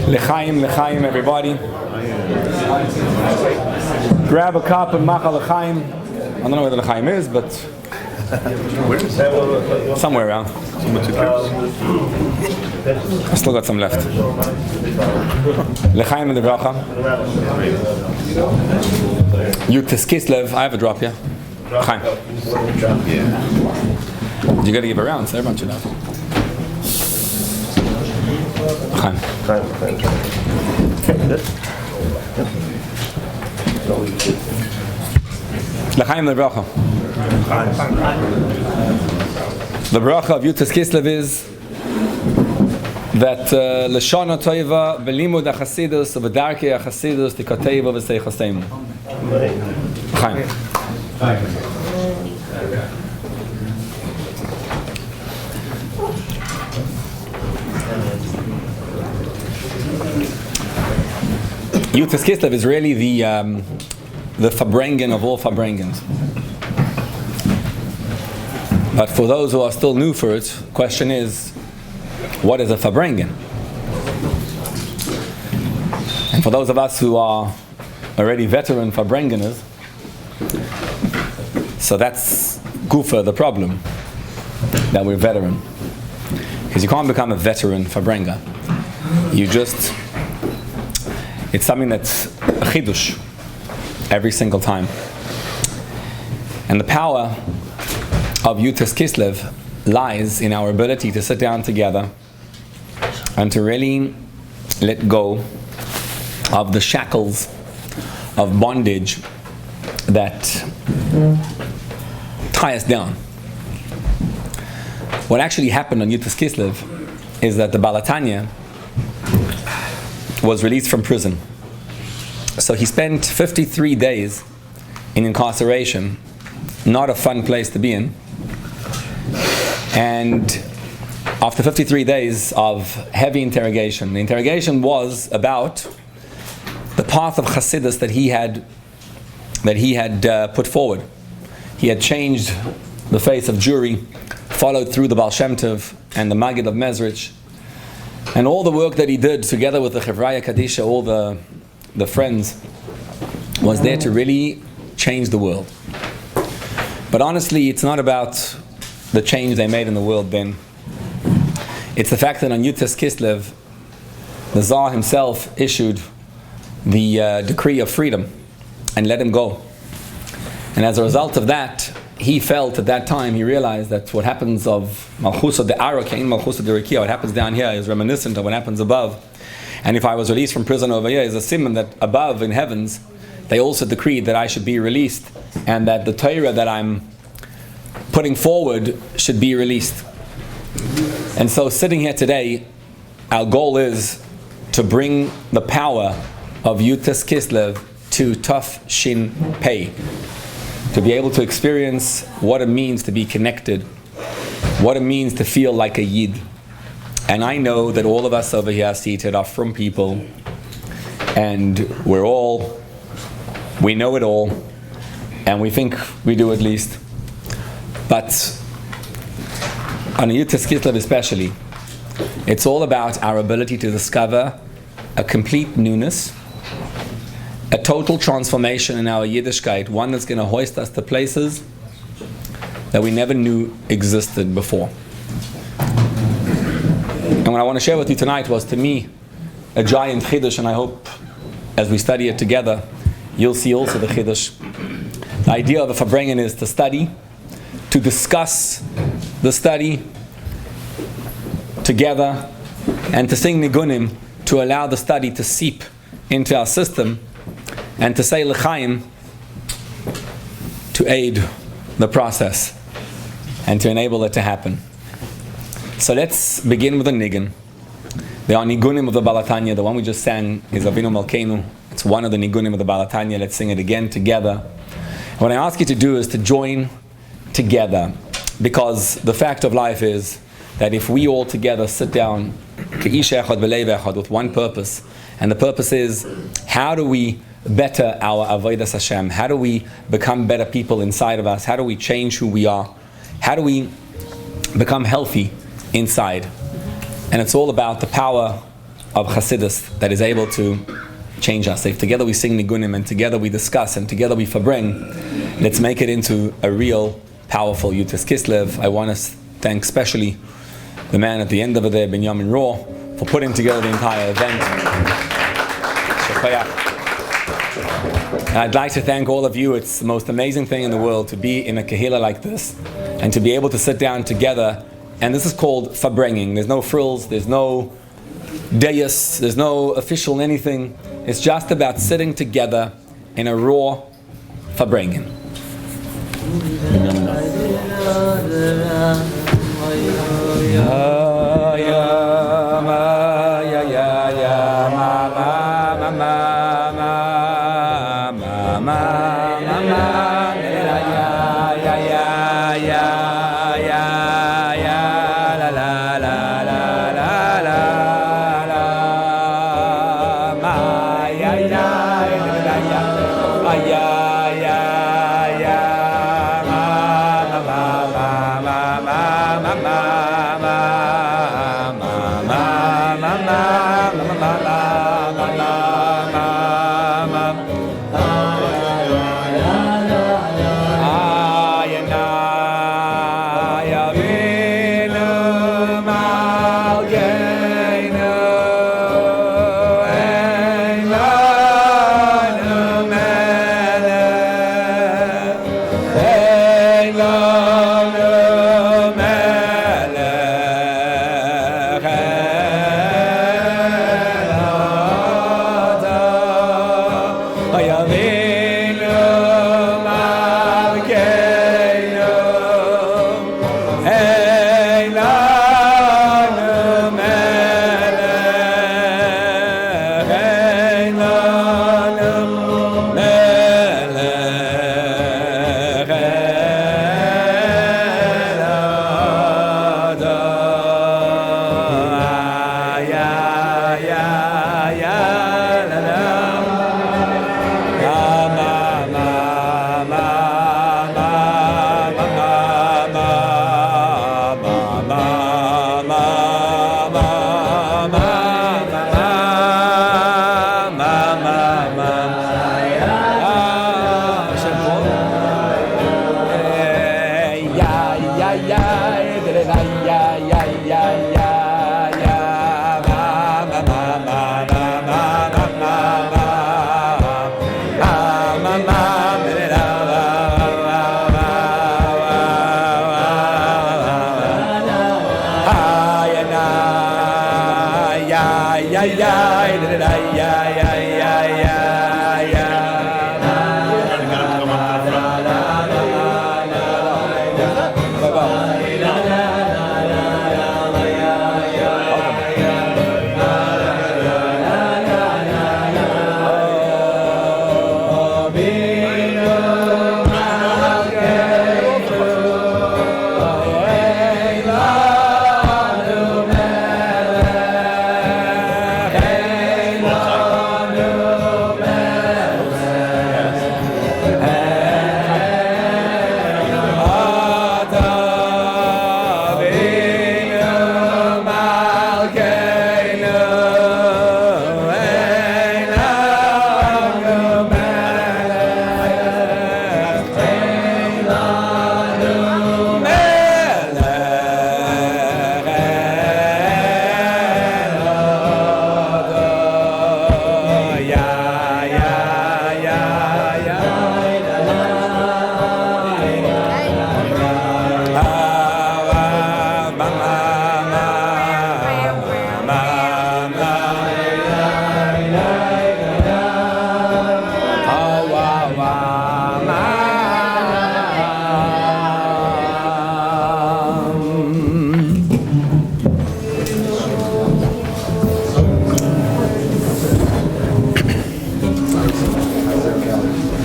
L'chaim, l'chaim, everybody. Grab a cup and machal l'chaim. I don't know where the l'chaim is, but somewhere around. I still got some left. L'chaim and the bracha. Yoseph Kislev. I have a drop, yeah. L'chaim. You got to give a round, so everyone should have. L'chaim. L'chaim the bracha. The bracha of Yoseph Kislev is that Lashana Toiva Belimud HaChasidus V'Darkei HaChasidus Tikateva V'Seichaseim. L'chaim. Yoseph Kislev is really the Fabrengen of all Fabrengens. But for those who are still new for it, the question is, what is a Fabrengen? And for those of us who are already veteran Fabrengeners, so that's Gufa the problem, that we're veteran. Because you can't become a veteran Fabrenga. It's something that's a chidush every single time. And the power of Yoseph Kislev lies in our ability to sit down together and to really let go of the shackles of bondage that tie us down. What actually happened on Yoseph Kislev is that the Balatanya was released from prison. So he spent 53 days in incarceration, not a fun place to be in. And after 53 days of heavy interrogation, the interrogation was about the path of Chassidus that he had put forward. He had changed the face of Jewry, followed through the Baal Shem Tov and the Maggid of Mezrich, and all the work that he did together with the Chevraya Kadisha, all the friends, was there to really change the world. But honestly, it's not about the change they made in the world then. It's the fact that on Yoseph Kislev, the Tsar himself issued the decree of freedom and let him go. And as a result of that, he felt at that time, he realized that what happens of Malchusa de Arakein, Malchusa de Rikia, what happens down here is reminiscent of what happens above. And if I was released from prison over here, is a simon that above in heavens, they also decreed that I should be released and that the Torah that I'm putting forward should be released. And so sitting here today, our goal is to bring the power of Yoseph Kislev to Tuf Shin Pei, to be able to experience what it means to be connected, what it means to feel like a Yid. And I know that all of us over here seated are from people, and we know it all, and we think we do at least. But on Yoseph Kislev especially, it's all about our ability to discover a complete newness, a total transformation in our Yiddishkeit, one that's going to hoist us to places that we never knew existed before. And what I want to share with you tonight was, to me, a giant chiddush, and I hope as we study it together, you'll see also the chiddush. The idea of the Fabrengen is to study, to discuss the study together, and to sing nigunim, to allow the study to seep into our system, and to say l'chaim, to aid the process and to enable it to happen. So let's begin with a nigun. There are nigunim of the Balatanya. The one we just sang is Avinu Malkeinu. It's one of the nigunim of the Balatanya. Let's sing it again together. And what I ask you to do is to join together, because the fact of life is that if we all together sit down with one purpose, and the purpose is, how do we better our avodas Hashem? How do we become better people inside of us? How do we change who we are? How do we become healthy inside? And it's all about the power of Chassidus that is able to change us. If together we sing Nigunim, and together we discuss, and together we Fabrengen, let's make it into a real, powerful Yutas Kislev. I want to thank especially the man at the end of it there, Binyamin Raw, for putting together the entire event. And I'd like to thank all of you. It's the most amazing thing in the world to be in a kehillah like this and to be able to sit down together. And this is called Fabrengen. There's no frills, there's no dais, there's no official anything. It's just about sitting together in a raw Fabrengen.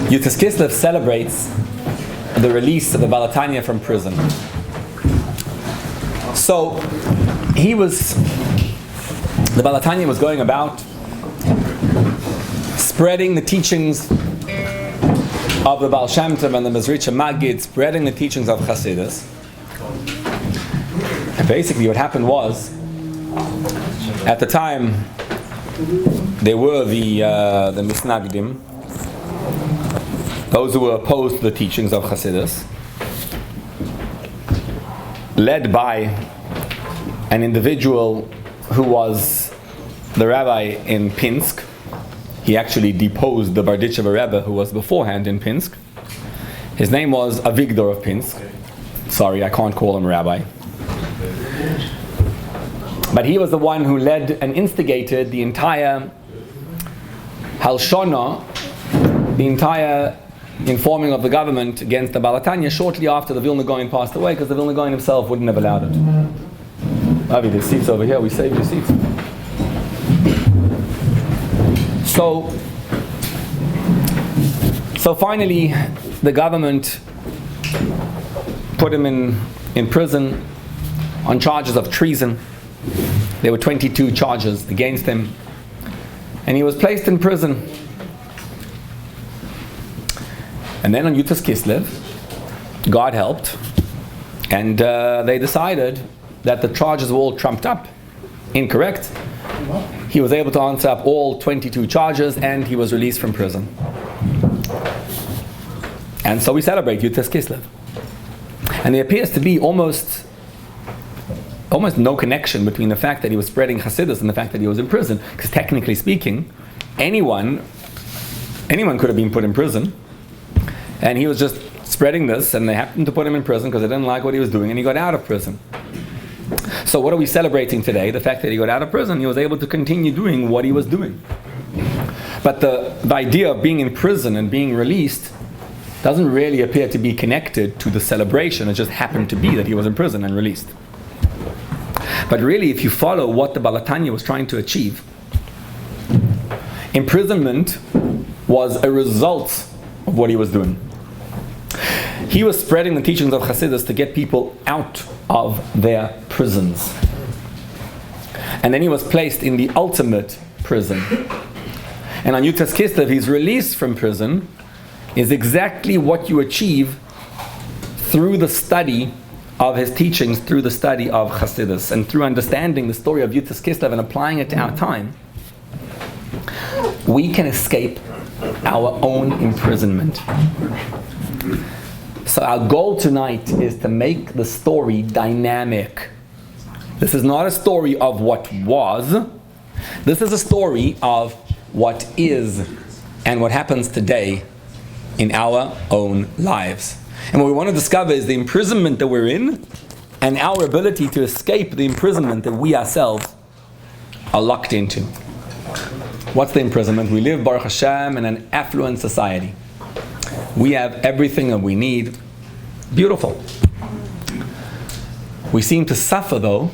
Yutas Kislev celebrates the release of the Balatanya from prison. So the Balatanya was going about spreading the teachings of the Baal Shem Tov and the Mezritcha Maggid, spreading the teachings of Chassidus. And basically what happened was, at the time there were the Misnagdim, those who were opposed to the teachings of Hasidus, led by an individual who was the rabbi in Pinsk. He actually deposed the Barditchever Rebbe who was beforehand in Pinsk. His name was Vigler of Pinsk. Sorry, I can't call him rabbi. But he was the one who led and instigated the entire Halshona, the entire informing of the government against the Balatanya shortly after the Vilna Gaon passed away, because the Vilna Gaon himself wouldn't have allowed it. Rabbi, there's seats over here, we saved your seats. So finally, the government put him in prison on charges of treason. There were 22 charges against him, and he was placed in prison. And then on Yutas Kislev, God helped, and they decided that the charges were all trumped up, incorrect. He was able to answer up all 22 charges, and he was released from prison. And so we celebrate Yutas Kislev. And there appears to be almost no connection between the fact that he was spreading Hasidus and the fact that he was in prison, because technically speaking, anyone could have been put in prison, and he was just spreading this, and they happened to put him in prison because they didn't like what he was doing, and he got out of prison. So what are we celebrating today? The fact that he got out of prison, he was able to continue doing what he was doing. But the idea of being in prison and being released doesn't really appear to be connected to the celebration. It just happened to be that he was in prison and released. But really, if you follow what the Balatanya was trying to achieve, imprisonment was a result of what he was doing. He was spreading the teachings of Hasidus to get people out of their prisons. And then he was placed in the ultimate prison. And on Yutas Kislev, his release from prison is exactly what you achieve through the study of his teachings, through the study of Hasidus, and through understanding the story of Yutas Kislev and applying it to our time. We can escape our own imprisonment. So our goal tonight is to make the story dynamic. This is not a story of what was. This is a story of what is and what happens today in our own lives. And what we want to discover is the imprisonment that we're in and our ability to escape the imprisonment that we ourselves are locked into. What's the imprisonment? We live, Baruch Hashem, in an affluent society. We have everything that we need. Beautiful. We seem to suffer, though,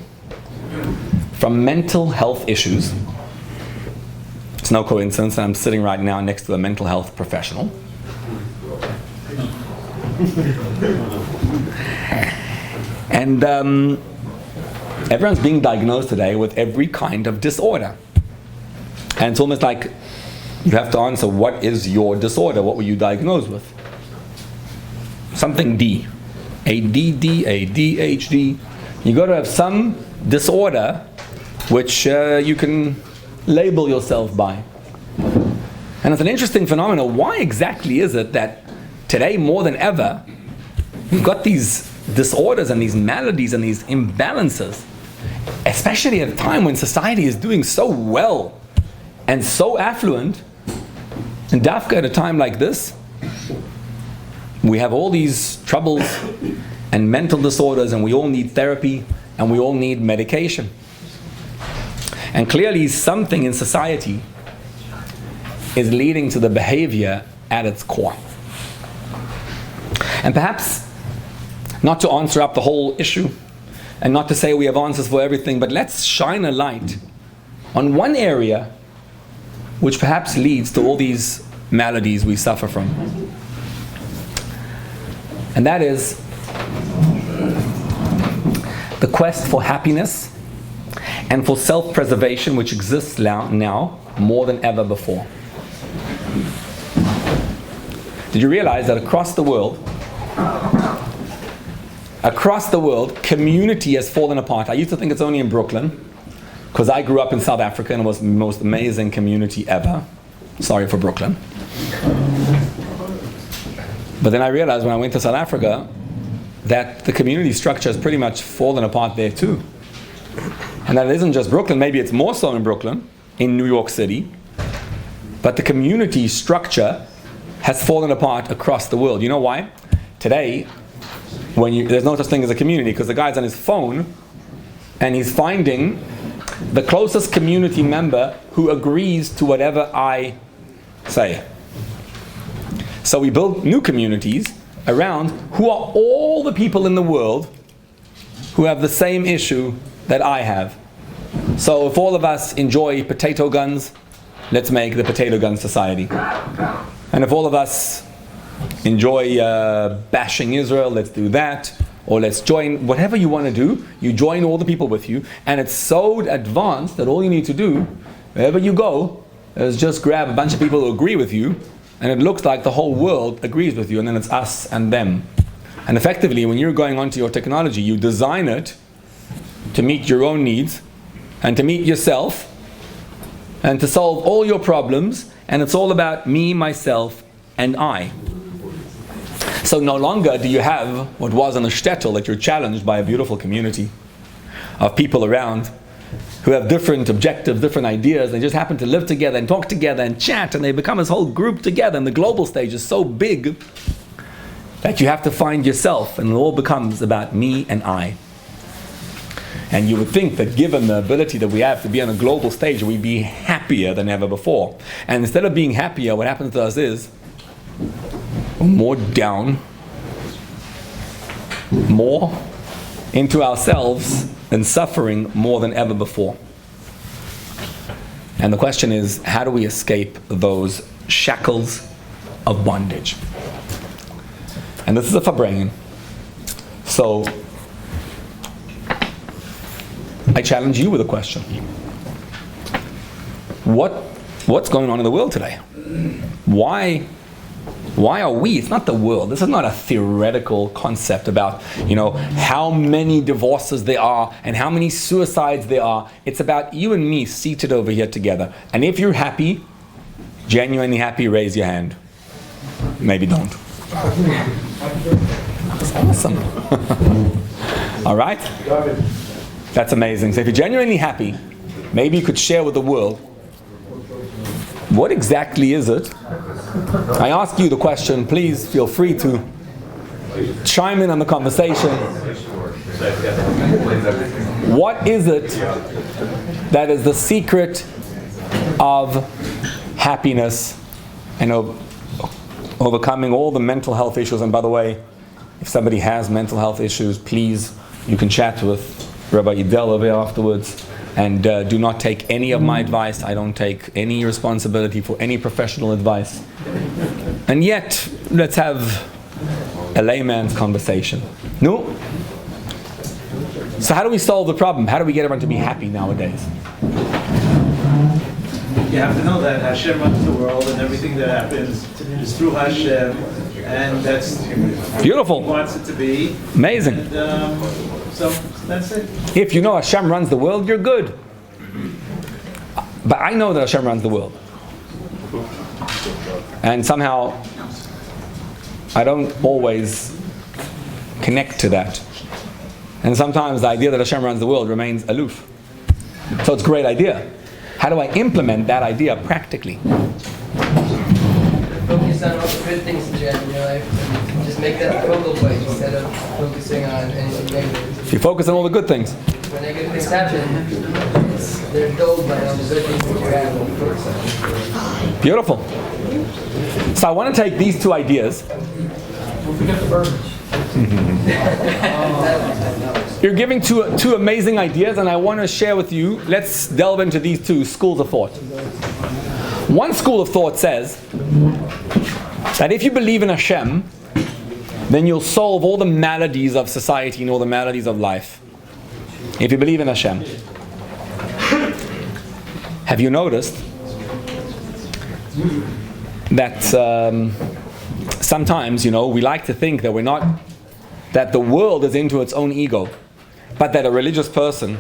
from mental health issues. It's no coincidence that I'm sitting right now next to a mental health professional. And everyone's being diagnosed today with every kind of disorder. And it's almost like you have to answer, what is your disorder? What were you diagnosed with? Something D. ADD, ADHD. You got to have some disorder which you can label yourself by. And it's an interesting phenomenon. Why exactly is it that today, more than ever, we've got these disorders and these maladies and these imbalances, especially at a time when society is doing so well and so affluent, and Dafka at a time like this, we have all these troubles and mental disorders, and we all need therapy, and we all need medication. And clearly something in society is leading to the behavior at its core. And perhaps, not to answer up the whole issue, and not to say we have answers for everything, but let's shine a light on one area which perhaps leads to all these maladies we suffer from. And that is the quest for happiness and for self-preservation, which exists now more than ever before. Did you realize that across the world, community has fallen apart? I used to think it's only in Brooklyn, because I grew up in South Africa and it was the most amazing community ever. Sorry for Brooklyn. But then I realized when I went to South Africa that the community structure has pretty much fallen apart there too. And that it isn't just Brooklyn, maybe it's more so in Brooklyn, in New York City, but the community structure has fallen apart across the world. You know why? Today, there's no such thing as a community because the guy's on his phone and he's finding the closest community member who agrees to whatever I say. So we build new communities around who are all the people in the world who have the same issue that I have. So if all of us enjoy potato guns, let's make the potato gun society. And if all of us enjoy bashing Israel, let's do that. Or let's join, whatever you want to do, you join all the people with you. And it's so advanced that all you need to do, wherever you go, is just grab a bunch of people who agree with you, and it looks like the whole world agrees with you, and then it's us and them. And effectively, when you're going onto your technology, you design it to meet your own needs, and to meet yourself, and to solve all your problems, and it's all about me, myself, and I. So no longer do you have what was in a shtetl, that you're challenged by a beautiful community of people around who have different objectives, different ideas. They just happen to live together and talk together and chat, and they become this whole group together. And the global stage is so big that you have to find yourself, and it all becomes about me and I. And you would think that given the ability that we have to be on a global stage, we'd be happier than ever before. And instead of being happier, what happens to us is we're more down, more into ourselves, and suffering more than ever before. And the question is, how do we escape those shackles of bondage? And this is a Fabrengen. So I challenge you with a question. What's going on in the world today? Why are we? It's not the world. This is not a theoretical concept about, how many divorces there are and how many suicides there are. It's about you and me seated over here together. And if you're happy, genuinely happy, raise your hand. Maybe don't. That's awesome. All right? That's amazing. So if you're genuinely happy, maybe you could share with the world, what exactly is it? I ask you the question, please feel free to chime in on the conversation. What is it that is the secret of happiness and overcoming all the mental health issues? And by the way, if somebody has mental health issues, please, you can chat with Rabbi Idel over here afterwards. And do not take any of my advice. I don't take any responsibility for any professional advice. And yet, let's have a layman's conversation. No? So how do we solve the problem? How do we get everyone to be happy nowadays? You have to know that Hashem runs the world, and everything that happens is through Hashem, and that's beautiful. He wants it to be. Amazing. And, so that's it. If you know Hashem runs the world, you're good. But I know that Hashem runs the world. And somehow, I don't always connect to that. And sometimes the idea that Hashem runs the world remains aloof. So it's a great idea. How do I implement that idea practically? Focus on all the good things that you have in your life and just make that the focal point instead of focusing on anything negative. If you focus on all the good things. When negative things happen, they're dulled by all the good things that you have. Beautiful. So I want to take these two ideas. You're giving two amazing ideas, and I want to share with you. Let's delve into these two schools of thought. One school of thought says that if you believe in Hashem, then you'll solve all the maladies of society and all the maladies of life. If you believe in Hashem. Have you noticed that sometimes, we like to think that that the world is into its own ego, but that a religious person,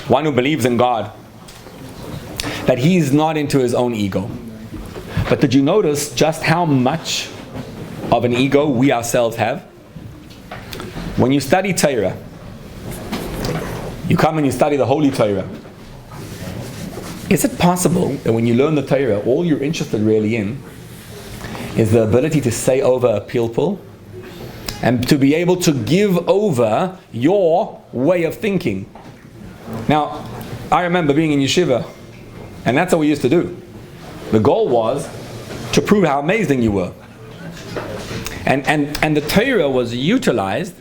one who believes in God, that he's not into his own ego. But did you notice just how much of an ego we ourselves have? When you study Torah, you come and you study the Holy Torah. Is it possible that when you learn the Torah, all you're interested really in is the ability to say over a pilpul and to be able to give over your way of thinking? Now, I remember being in yeshiva, and that's what we used to do. The goal was to prove how amazing you were. And the Torah was utilized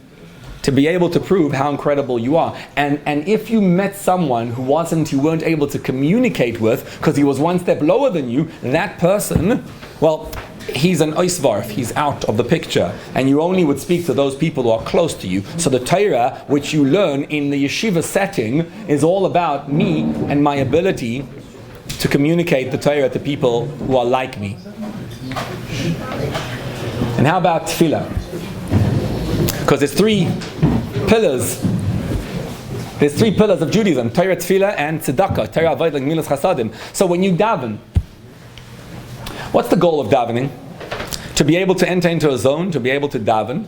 to be able to prove how incredible you are. And if you met someone who you weren't able to communicate with because he was one step lower than you, that person, well, he's an oisvarf, he's out of the picture. And you only would speak to those people who are close to you. So the Torah, which you learn in the yeshiva setting, is all about me and my ability to communicate the Torah to people who are like me. And how about tefillah? Because there's three pillars. There's three pillars of Judaism: Torah, tefillah, and tzedakah. Torah, avodah, gemilas chasadim. So when you daven, what's the goal of davening? To be able to enter into a zone, to be able to daven,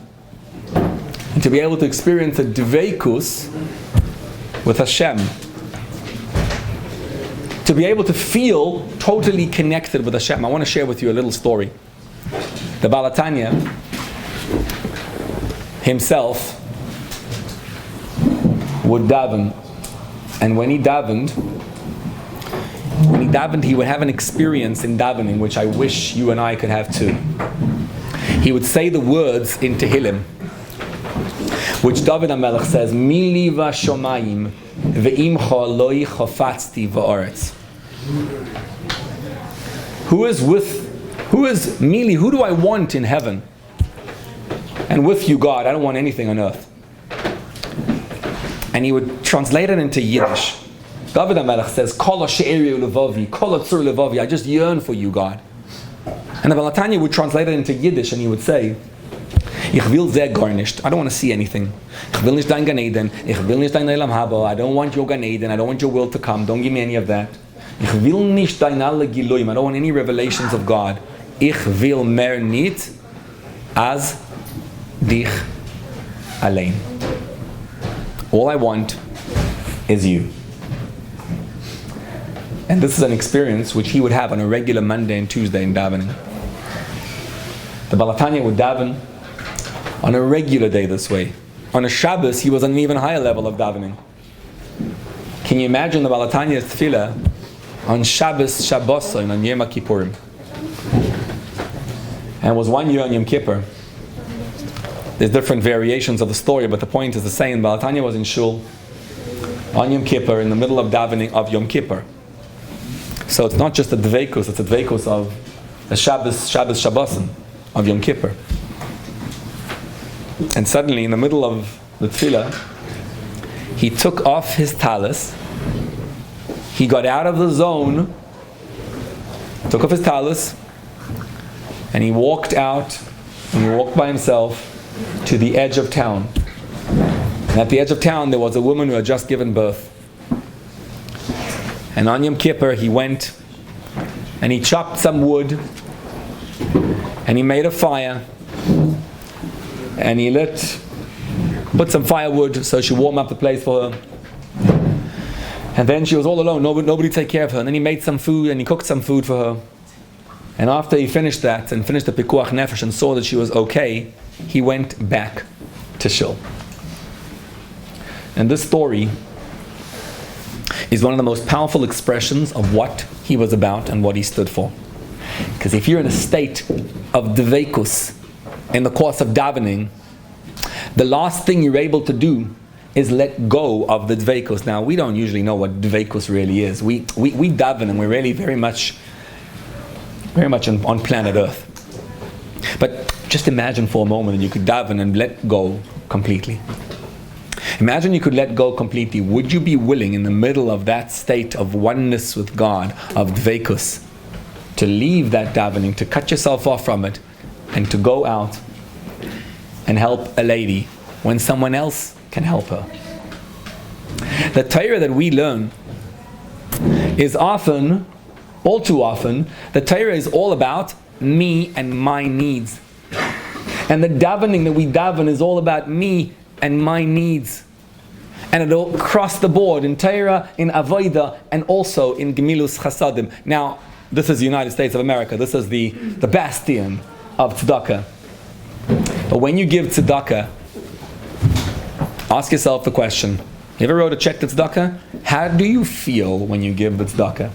and to be able to experience a dveikus with Hashem. To be able to feel totally connected with Hashem. I want to share with you a little story. The Baal HaTanya himself would daven, and when he davened, he would have an experience in davening which I wish you and I could have too. He would say the words in Tehillim, which David HaMelech says, "Mi li v'shomayim ve'imcha lo chafatzti v'aretz." Who is Mili? Who do I want in heaven? And with you, God, I don't want anything on earth. And he would translate it into Yiddish. David HaMelech says, Kol she'eri levavi, kol atzur levavi. I just yearn for you, God. And the Baal HaTanya would translate it into Yiddish, and he would say, Ich will sehr gar nicht. I don't want to see anything. Ich will nicht dein Gan Eden. Ich will nicht dein Elam Haba. I don't want your Gan Eden. I don't want your will to come. Don't give me any of that. Ich will nicht dein alle Giloim. I don't want any revelations of God. Ich will mehr nicht as dich allein. All I want is you. And this is an experience which he would have on a regular Monday and Tuesday in davening. The Baal HaTanya would daven on a regular day this way. On a Shabbos, he was on an even higher level of davening. Can you imagine the Baal HaTanya's tefillah on Shabbos, and on Yom Kippurim? And it was 1 year on Yom Kippur. There's different variations of the story, but the point is the same. Baal HaTanya was in shul on Yom Kippur, in the middle of davening of Yom Kippur. So it's not just a dveikus, it's a dveikus of the Shabbosin of Yom Kippur. And suddenly, in the middle of the tefillah, he took off his talis, he got out of the zone, took off his talis, and he walked out, and he walked by himself to the edge of town. And at the edge of town there was a woman who had just given birth. And on Yom Kippur he went and he chopped some wood and he made a fire and he put some firewood so she warmed up the place for her. And then she was all alone, nobody take care of her. And then he made some food and he cooked some food for her. And after he finished that and finished the pikuach nefesh and saw that she was okay, he went back to shul. And this story is one of the most powerful expressions of what he was about and what he stood for. Because if you're in a state of dveikus in the course of davening, the last thing you're able to do is let go of the dveikus. Now, we don't usually know what dveikus really is. We daven and we're really very much on planet Earth. But just imagine for a moment that you could daven and let go completely. Imagine you could let go completely. Would you be willing in the middle of that state of oneness with God, of dveikus, to leave that davening, to cut yourself off from it, and to go out and help a lady when someone else can help her? The Torah that we learn is often, all too often, the Torah is all about me and my needs. And the davening that we daven is all about me and my needs. And it'll cross the board in Torah, in Avodah, and also in Gemilus Chasadim. Now, this is the United States of America. This is the bastion of tzedakah. But when you give tzedakah, ask yourself the question, you ever wrote a check to tzedakah? How do you feel when you give the tzedakah?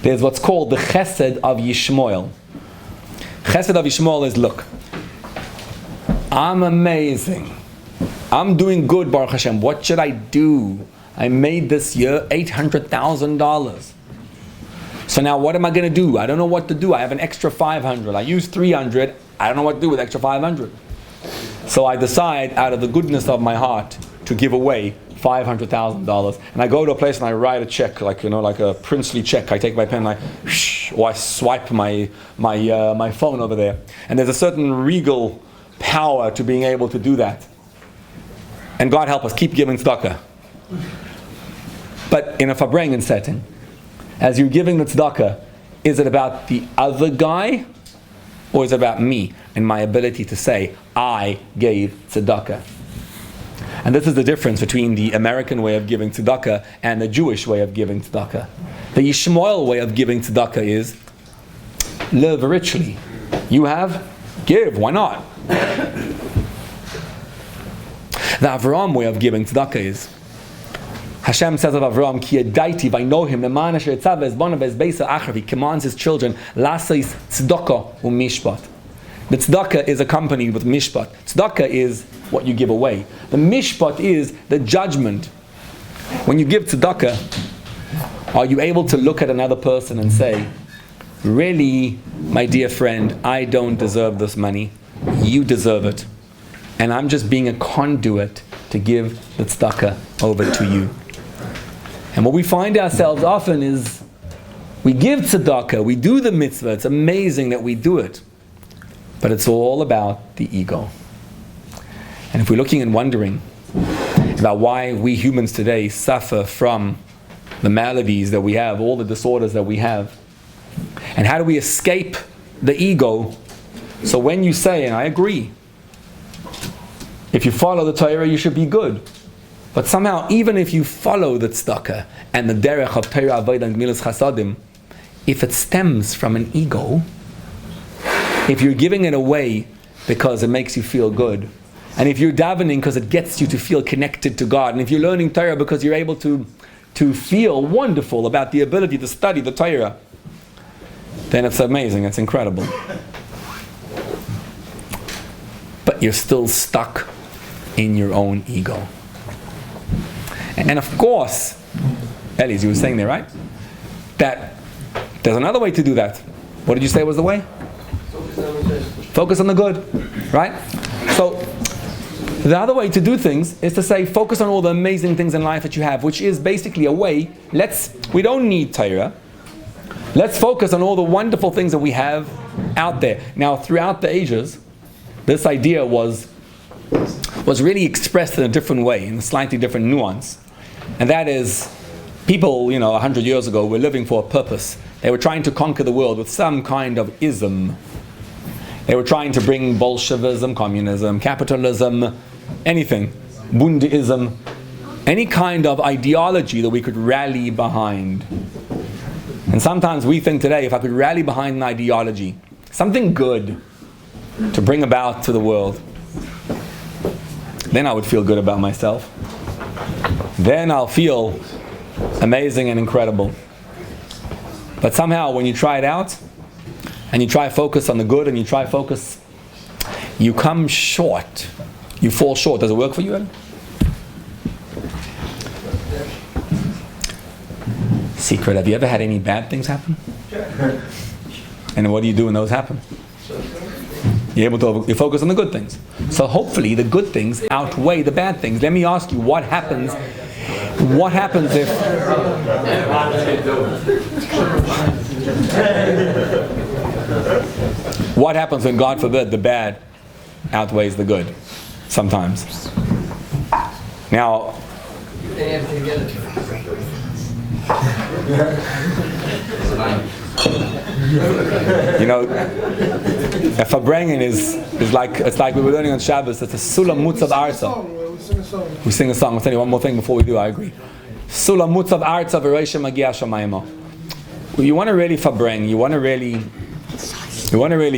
There's what's called the chesed of Yishmael. Chesed of Yishmael is, look, I'm amazing. I'm doing good, Baruch Hashem. What should I do? I made this year $800,000. So now what am I going to do? I don't know what to do. I have an extra 500. I use 300. I don't know what to do with extra 500. So I decide, out of the goodness of my heart, to give away $500,000. And I go to a place and I write a check, like a princely check. I take my pen and I swipe my phone over there. And there's a certain regal power to being able to do that. And God help us, keep giving tzedakah. But in a Fabrengen setting, as you're giving the tzedakah, is it about the other guy, or is it about me and my ability to say, I gave tzedakah? And this is the difference between the American way of giving tzedakah and the Jewish way of giving tzedakah. The Yishmael way of giving tzedakah is, live richly. You have, give, why not? The Avraham way of giving tzedakah is, Hashem says of Avraham, Ki yadaiti, I know him, he commands his children, Lasais tzedakah umishpat. The tzedakah is accompanied with mishpat. Tzedakah is what you give away. The mishpat is the judgment. When you give tzedakah, are you able to look at another person and say, really, my dear friend, I don't deserve this money. You deserve it. And I'm just being a conduit to give the tzedakah over to you. And what we find ourselves often is, we give tzedakah, we do the mitzvah, it's amazing that we do it. But it's all about the ego. And if we're looking and wondering about why we humans today suffer from the maladies that we have, all the disorders that we have, and how do we escape the ego? So when you say, and I agree, if you follow the Torah, you should be good. But somehow, even if you follow the tzedakah and the derech of Torah, Avodah, and Gemilas Chasadim, if it stems from an ego, if you're giving it away because it makes you feel good, and if you're davening because it gets you to feel connected to God, and if you're learning Torah because you're able to feel wonderful about the ability to study the Torah, then it's amazing, it's incredible. But you're still stuck in your own ego. And of course, Elise, you were saying there, right? That there's another way to do that. What did you say was the way? Focus on the good, right? So, the other way to do things is to say, focus on all the amazing things in life that you have, which is basically a way, we don't need Torah. Let's focus on all the wonderful things that we have out there. Now, throughout the ages, this idea was really expressed in a different way, in a slightly different nuance. And that is, people, 100 years ago were living for a purpose. They were trying to conquer the world with some kind of ism. They were trying to bring Bolshevism, communism, capitalism, anything, Bundeism, any kind of ideology that we could rally behind. And sometimes we think today, if I could rally behind an ideology, something good to bring about to the world, then I would feel good about myself. Then I'll feel amazing and incredible. But somehow when you try it out, and you try to focus on the good, and you try to focus, you come short. You fall short. Does it work for you, Ed? Secret, have you ever had any bad things happen? And what do you do when those happen? You're able to focus on the good things. So hopefully the good things outweigh the bad things. Let me ask you, what happens if... What happens when, God forbid, the bad outweighs the good? Sometimes. Now, You know, a Fabrengen is like, it's like we were learning on Shabbos. It's a Sulam Mutzav Arza. We sing a song. I'll tell you one more thing before we do. I agree. Sulam Mutzav Arza v'Reisha Magia Shamayim. You want to really Fabreng. You want to really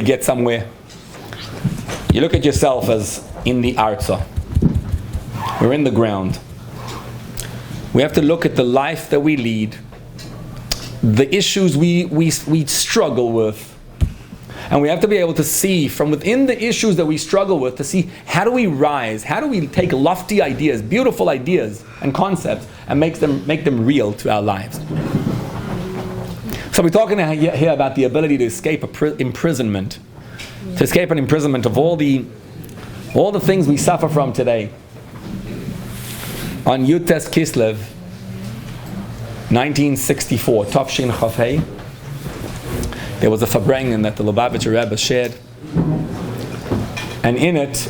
get somewhere. You look at yourself as in the Arza. We're in the ground. We have to look at the life that we lead, the issues we struggle with, and we have to be able to see from within the issues that we struggle with, to see how do we rise, how do we take lofty ideas, beautiful ideas and concepts, and make them real to our lives. So we're talking here about the ability to escape imprisonment, to escape an imprisonment of all the things we suffer from today. On Yutes Kislev, 1964, Tafshin Chafei, there was a Fabrengen that the Lubavitcher Rebbe shared, and in it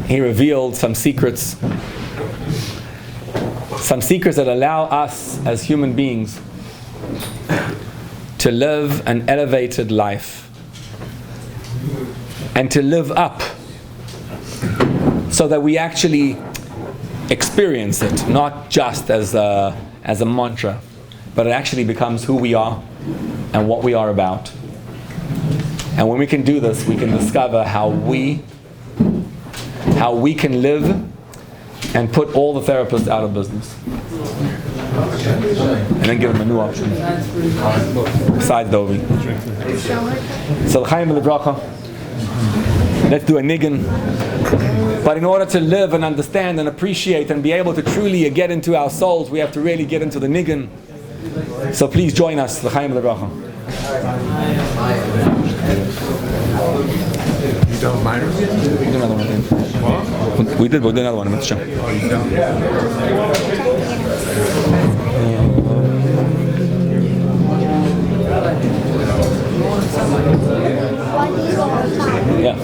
he revealed some secrets that allow us as human beings to live an elevated life and to live up so that we actually experience it, not just as a mantra, but it actually becomes who we are and what we are about. And when we can do this, we can discover how we can live and put all the therapists out of business. And then give them a new option besides Dovi. So l'chaim v'lebracha. Let's do a niggin. But in order to live and understand and appreciate and be able to truly get into our souls, we have to really get into the niggin. So please join us. L'chaim v'lebracha. You don't mind? We'll do another one. What? We'll do another one. Let's show. Yeah. Yeah.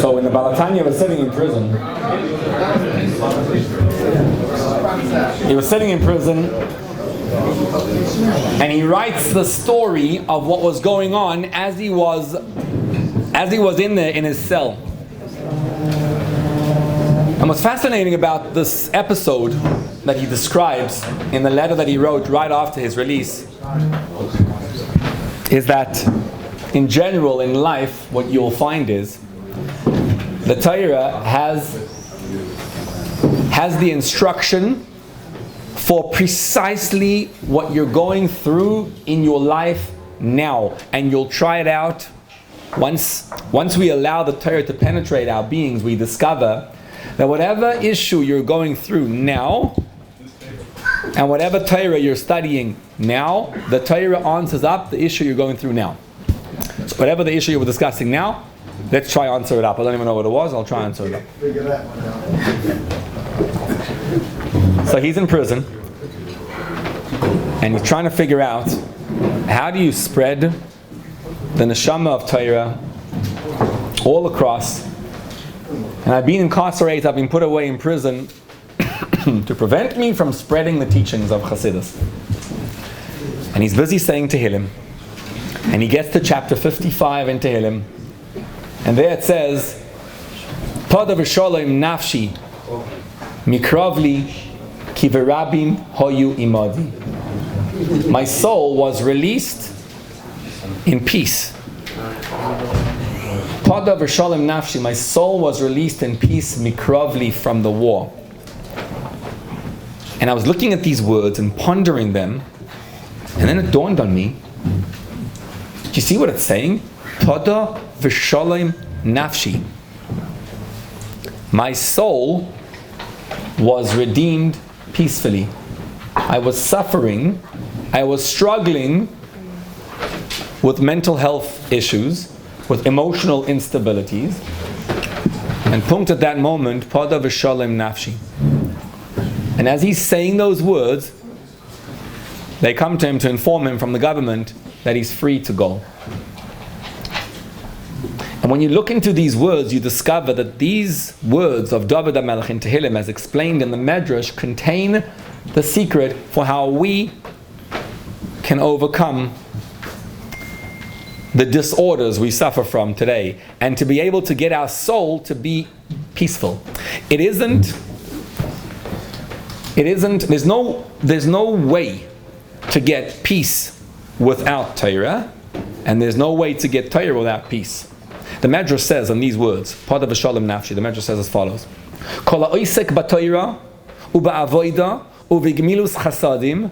So when the Balatanya was sitting in prison, he was sitting in prison and he writes the story of what was going on as he was in his cell. And what's fascinating about this episode that he describes in the letter that he wrote right after his release is that in general in life what you'll find is the Torah has the instruction for precisely what you're going through in your life now, and you'll try it out. Once we allow the Torah to penetrate our beings, we discover that whatever issue you're going through now, And whatever Torah you're studying now, the Torah answers up the issue you're going through now. So whatever the issue you were discussing now, let's try answer it up. I don't even know what it was. I'll try answer it up. Figure that one out. So he's in prison, and he's trying to figure out how do you spread the neshama of Torah all across. And I've been incarcerated, I've been put away in prison to prevent me from spreading the teachings of Chassidus. And he's busy saying Tehillim. And he gets to chapter 55 in Tehillim. And there it says, Pada v'sholem nafshi mikravli ki v'rabim hoyu imadi. My soul was released in peace. Pada v'sholem nafshi, my soul was released in peace mikravli, from the war. And I was looking at these words and pondering them, and then it dawned on me, do you see what it's saying? Pada v'sholem nafshi. My soul was redeemed peacefully. I was suffering, I was struggling with mental health issues, with emotional instabilities, and punkt at that moment, Pada v'sholem nafshi. And as he's saying those words, they come to him to inform him from the government that he's free to go. And when you look into these words, you discover that these words of David HaMelech in Tehillim, as explained in the Medrash, contain the secret for how we can overcome the disorders we suffer from today, and to be able to get our soul to be peaceful. There's no way to get peace without Torah, and there's no way to get Torah without peace. The Medrash says in these words, Pada v'sholem nafshi, the Medrash says as follows: Kol ha'osek b'Torah u'ba'avoda u'v'gmilus chasadim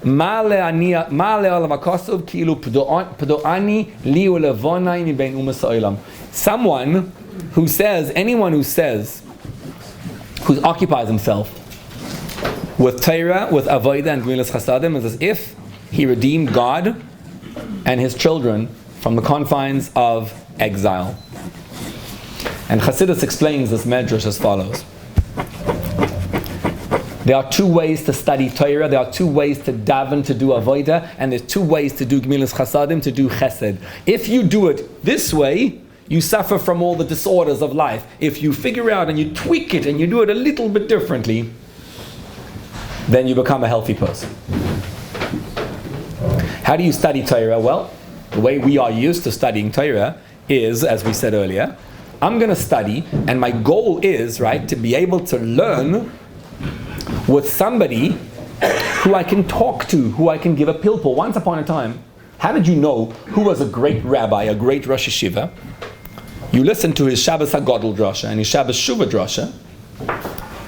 ma le'alav ha'kasuv ki'ilu p'do'ani li u'levonai mibein umas ha'olam. Anyone who occupies himself with Torah, with avoda and gmilas chasadim, is as if he redeemed God and his children from the confines of exile. And Chassidus explains this Medrash as follows. There are two ways to study Torah, there are two ways to daven, to do avoda, and there's two ways to do gmilas chasadim, to do chesed. If you do it this way, you suffer from all the disorders of life. If you figure out and you tweak it and you do it a little bit differently, then you become a healthy person. How do you study Torah? Well, the way we are used to studying Torah is, as we said earlier, I'm going to study, and my goal is, right, to be able to learn with somebody who I can talk to, who I can give a pilpul. Once upon a time, how did you know who was a great rabbi, a great Rosh Yeshiva? You listened to his Shabbos HaGodel drasha and his Shabbos Shuvah drasha,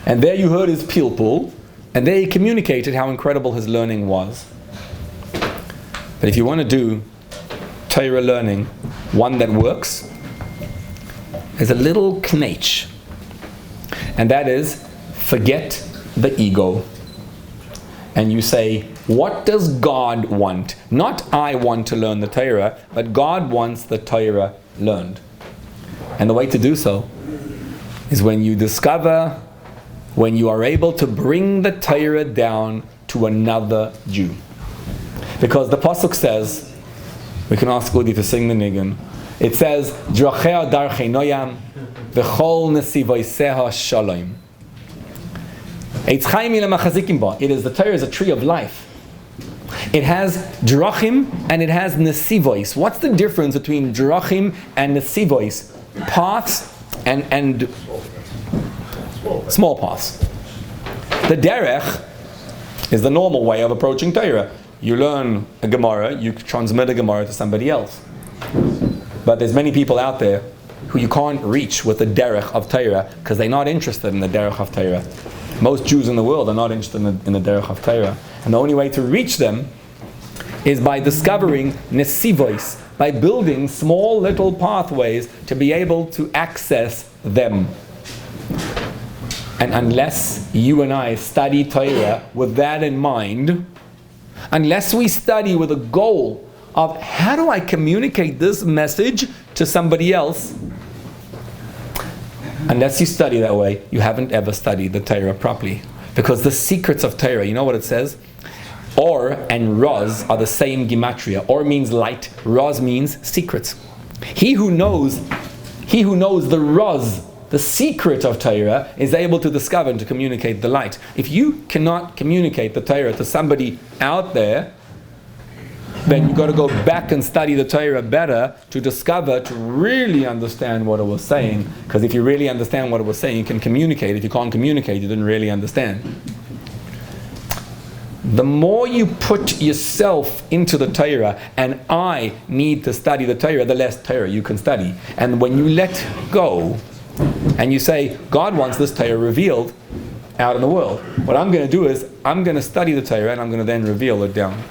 and there you heard his pilpul, and there he communicated how incredible his learning was. But if you want to do Torah learning, one that works, there's a little knetch. And that is, forget the ego. And you say, what does God want? Not I want to learn the Torah, but God wants the Torah learned. And the way to do so is when you are able to bring the Torah down to another Jew. Because the Pasuk says, we can ask Udi to sing the nigun, it says, Drachea darchei noyam, v'chol nesivaiseha shalom. Eitz chaim ila machazikim ba. It is, the Torah is a tree of life. It has drachim and it has nesivois. What's the difference between drachim and nesivois? Paths and small paths. The derech is the normal way of approaching Torah. You learn a Gemara, you transmit a Gemara to somebody else. But there's many people out there who you can't reach with the derech of Torah because they're not interested in the derech of Torah. Most Jews in the world are not interested in the derech of Torah. And the only way to reach them is by discovering nesivois, by building small little pathways to be able to access them. And unless you and I study Torah with that in mind, unless we study with a goal of how do I communicate this message to somebody else, unless you study that way, you haven't ever studied the Torah properly. Because the secrets of Torah, you know what it says? Or and Raz are the same gematria. Or means light, Raz means secrets. He who knows the Raz, the secret of Torah, is able to discover and to communicate the light. If you cannot communicate the Torah to somebody out there, then you've got to go back and study the Torah better to discover, to really understand what it was saying. Because if you really understand what it was saying, you can communicate. If you can't communicate, you didn't really understand. The more you put yourself into the Torah, and I need to study the Torah, the less Torah you can study. And when you let go, and you say, God wants this Torah revealed out in the world, what I'm going to do is, I'm going to study the Torah, and I'm going to then reveal it down.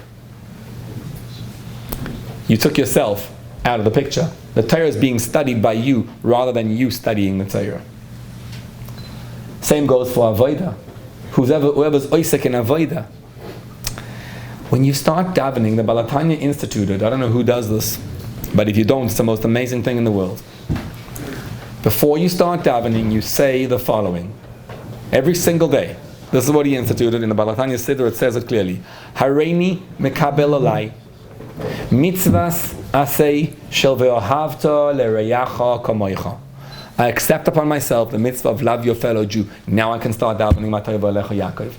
You took yourself out of the picture. The Torah is being studied by you rather than you studying the Torah. Same goes for Avodah. Whoever's Oisek in Avodah. When you start davening, the Baal HaTanya instituted, I don't know who does this, but if you don't, it's the most amazing thing in the world. Before you start davening, you say the following. Every single day. This is what he instituted in the Baal HaTanya Siddur. It says it clearly. Hareini mekabel alai. Mitzvahs asay shel ve'ohavta lereyacha kamoicha. I accept upon myself the mitzvah of love your fellow Jew. Now I can start davening Matay v'alecha Yaakov.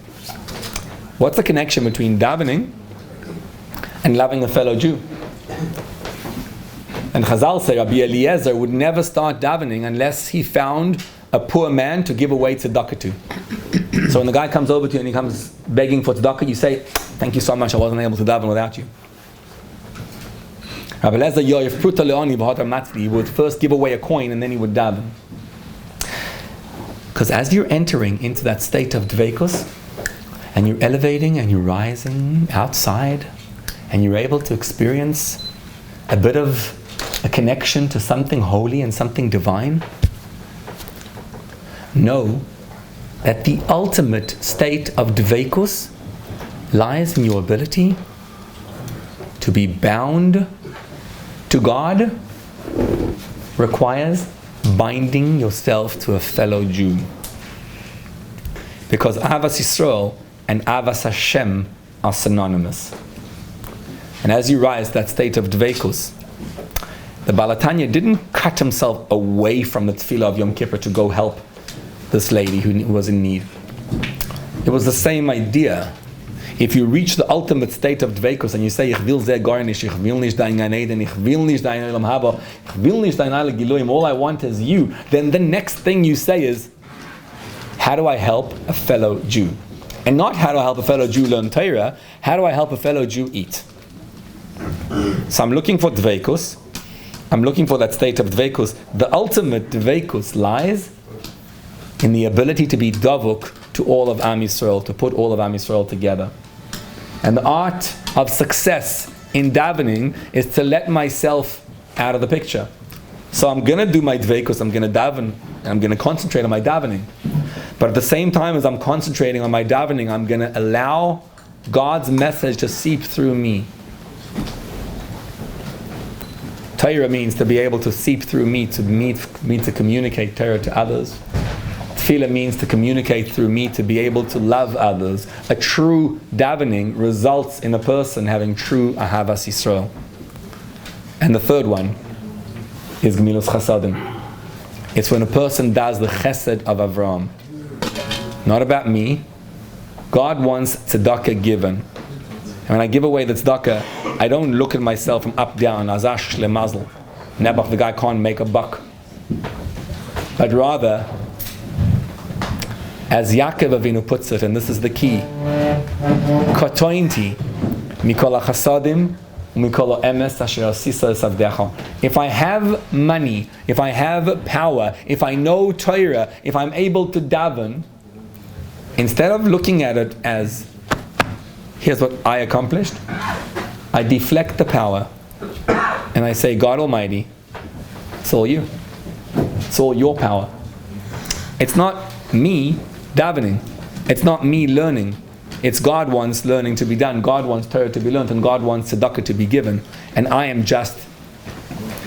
What's the connection between davening and loving a fellow Jew? And Chazal say Rabbi Eliezer would never start davening unless he found a poor man to give away tzedakah to. So when the guy comes over to you and he comes begging for tzedakah, you say, thank you so much, I wasn't able to daven without you. Rabbi Eliezer Yoyev Pruta Leoni B'Hotam Matzli, he would first give away a coin and then he would daven. Because as you're entering into that state of dveikus, and you're elevating and you're rising outside, and you're able to experience a bit of a connection to something holy and something divine, know that the ultimate state of dveikus lies in your ability to be bound to God, requires binding yourself to a fellow Jew. Because Avas Yisrael and Avas Hashem are synonymous. And as you rise that state of dveikus, the Baal HaTanya didn't cut himself away from the tefillah of Yom Kippur to go help this lady who was in need. It was the same idea. If you reach the ultimate state of dveikus and you say, Ich will sehr gar nicht, ich will nicht dein Gan Eden, ich will nicht dein Olam Haba, ich will nicht dein Heilig Giluim, all I want is you, then the next thing you say is, how do I help a fellow Jew? And not how do I help a fellow Jew learn Torah, how do I help a fellow Jew eat? So I'm looking for dveikus, I'm looking for that state of dveikus. The ultimate dveikus lies in the ability to be davuk to all of Am Yisrael, to put all of Am Yisrael together. And the art of success in davening is to let myself out of the picture. So I'm going to do my dveikus, I'm going to daven, and I'm going to concentrate on my davening. But at the same time as I'm concentrating on my davening, I'm going to allow God's message to seep through me. Torah means to be able to seep through me, to communicate Torah to others. Tefillah means to communicate through me, to be able to love others. A true davening results in a person having true Ahavas Yisrael. And the third one is Gemilas Chasadim. It's when a person does the chesed of Avraham. Not about me. God wants tzedakah given. And when I give away the tzedakah, I don't look at myself from up down, azash lemazl. Nebuch, the guy can't make a buck. But rather, as Yaakov Avinu puts it, and this is the key, Kotointi mikol hachasadim umikol ha'emes asher asisa esavdecha. If I have money, if I have power, if I know Torah, if I'm able to daven, instead of looking at it as, here's what I accomplished, I deflect the power and I say, God Almighty, it's all you. It's all your power. It's not me davening. It's not me learning. It's God wants learning to be done. God wants Torah to be learned, and God wants tzedakah to be given. And I'm just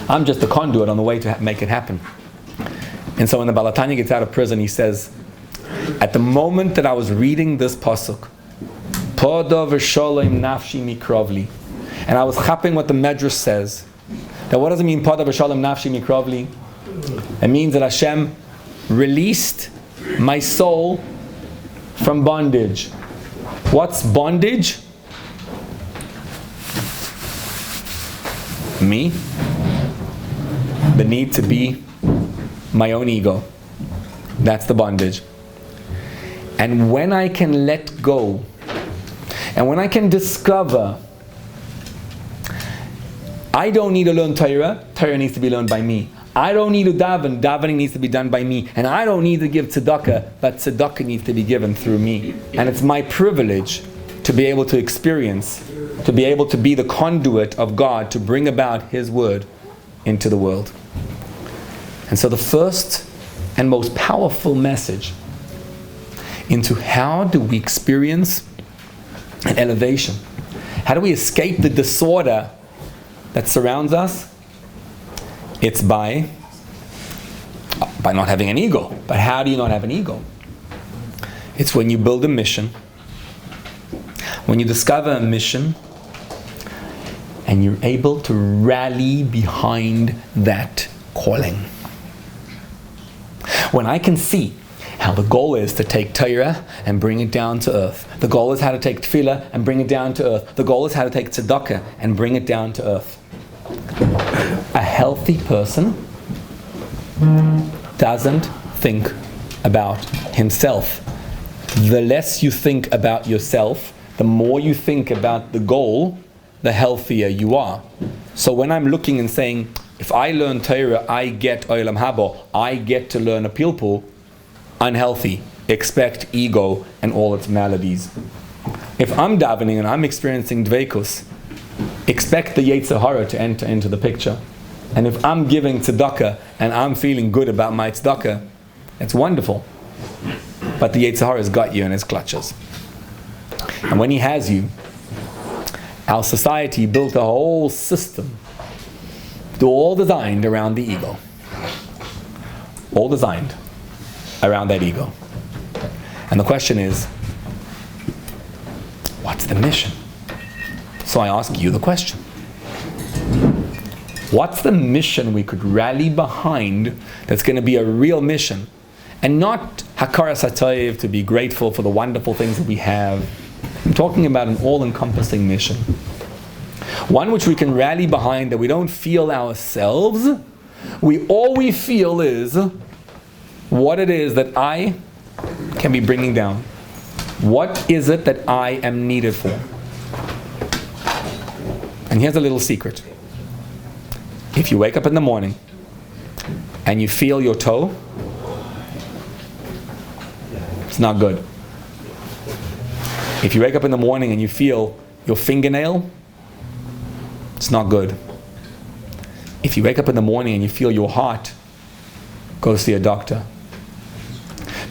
the conduit on the way to make it happen. And so when the Baal HaTanya gets out of prison, he says, at the moment that I was reading this pasuk, Poda v'sholem nafshi mikrovli, and I was chapping what the Medrash says. Now what does it mean, Poda v'sholem nafshi mikrovli? It means that Hashem released my soul from bondage. What's bondage? Me. The need to be my own ego. That's the bondage. And when I can let go, and when I can discover, I don't need to learn Torah, Torah needs to be learned by me. I don't need to daven, davening needs to be done by me. And I don't need to give tzedakah, but tzedakah needs to be given through me. And it's my privilege to be able to experience, to be able to be the conduit of God to bring about His word into the world. And so the first and most powerful message into how do we experience an elevation, how do we escape the disorder that surrounds us, it's by not having an ego. But how do you not have an ego? It's when you build a mission, when you discover a mission, and you're able to rally behind that calling. When I can see how the goal is to take Torah and bring it down to earth. The goal is how to take tefillah and bring it down to earth. The goal is how to take tzedakah and bring it down to earth. A healthy person doesn't think about himself. The less you think about yourself, the more you think about the goal, the healthier you are. So when I'm looking and saying, if I learn Torah, I get Olam Haba, I get to learn a pilpul, unhealthy. Expect ego and all its maladies. If I'm davening and I'm experiencing dveikus, expect the Yetzer Hara to enter into the picture. And if I'm giving tzedakah and I'm feeling good about my tzedakah, it's wonderful. But the Yetzer Hara has got you in his clutches. And when he has you, our society built a whole system, all designed around the ego. All designed around that ego. And the question is, what's the mission? So I ask you the question. What's the mission we could rally behind that's going to be a real mission? And not hakaras hatov, to be grateful for the wonderful things that we have. I'm talking about an all-encompassing mission. One which we can rally behind, that we don't feel ourselves. All we feel is what it is that I can be bringing down. What is it that I am needed for? And here's a little secret. If you wake up in the morning and you feel your toe, it's not good. If you wake up in the morning and you feel your fingernail, it's not good. If you wake up in the morning and you feel your heart, go see a doctor.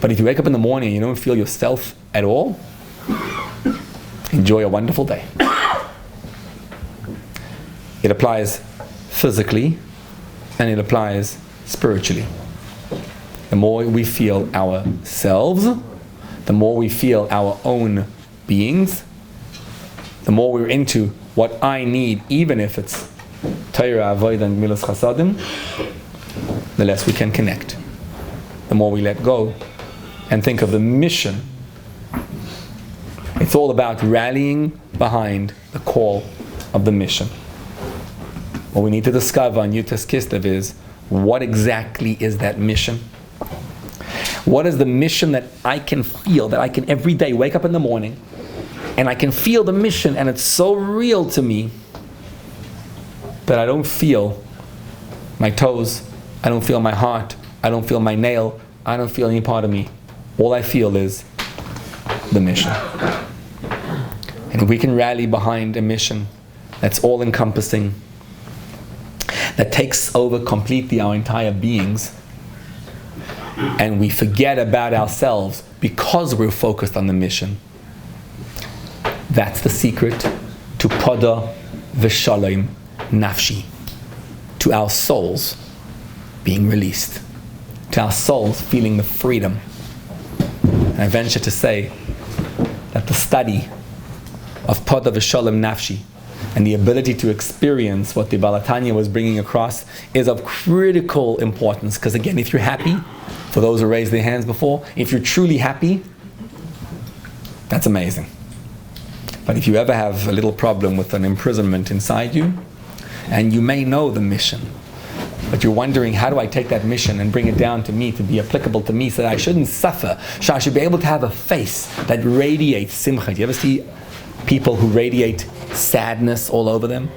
But if you wake up in the morning and you don't feel yourself at all, enjoy a wonderful day. It applies physically and it applies spiritually. The more we feel ourselves, the more we feel our own beings, the more we're into what I need, even if it's Torah, Avodah, and Milas Chasadim, the less we can connect. The more we let go and think of the mission. It's all about rallying behind the call of the mission. What we need to discover on Yutas Kislev is, what exactly is that mission? What is the mission that I can feel, that I can every day wake up in the morning and I can feel the mission, and it's so real to me that I don't feel my toes, I don't feel my heart, I don't feel my nail, I don't feel any part of me. All I feel is the mission. And if we can rally behind a mission that's all-encompassing, that takes over completely our entire beings, and we forget about ourselves because we're focused on the mission. That's the secret to Pada V'Shalom Nafshi, to our souls being released, to our souls feeling the freedom. And I venture to say that the study of Pada V'Shalom Nafshi and the ability to experience what the Baal HaTanya was bringing across is of critical importance. Because again, if you're happy, for those who raised their hands before, if you're truly happy, that's amazing. But if you ever have a little problem with an imprisonment inside you, and you may know the mission, but you're wondering, how do I take that mission and bring it down to me, to be applicable to me, so that I shouldn't suffer, so I should be able to have a face that radiates simcha. Do you ever see people who radiate sadness all over them?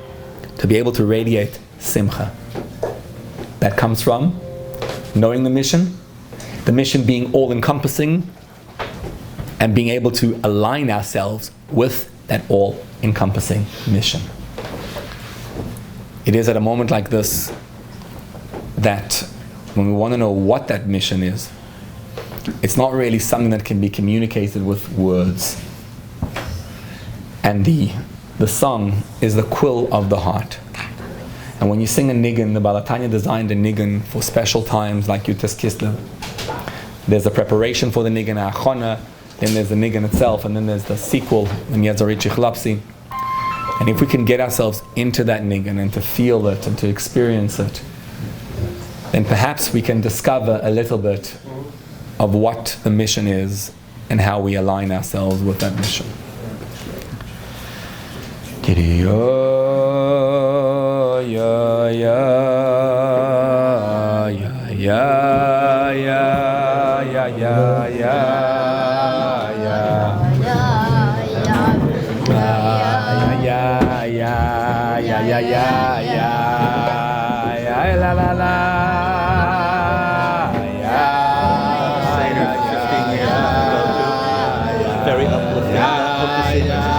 To be able to radiate simcha. That comes from knowing the mission being all-encompassing, and being able to align ourselves with that all-encompassing mission. It is at a moment like this that when we want to know what that mission is, it's not really something that can be communicated with words. And the song is the quill of the heart. And when you sing a nigun, the Baal HaTanya designed a nigun for special times like Yutas Kislev. There's a preparation for the nigun, achona, then there's the nigun itself, and then there's the sequel, in Yezarit Chichlapsi. And if we can get ourselves into that nigun and to feel it and to experience it, then perhaps we can discover a little bit of what the mission is and how we align ourselves with that mission. Very uplifting. Hope to see you in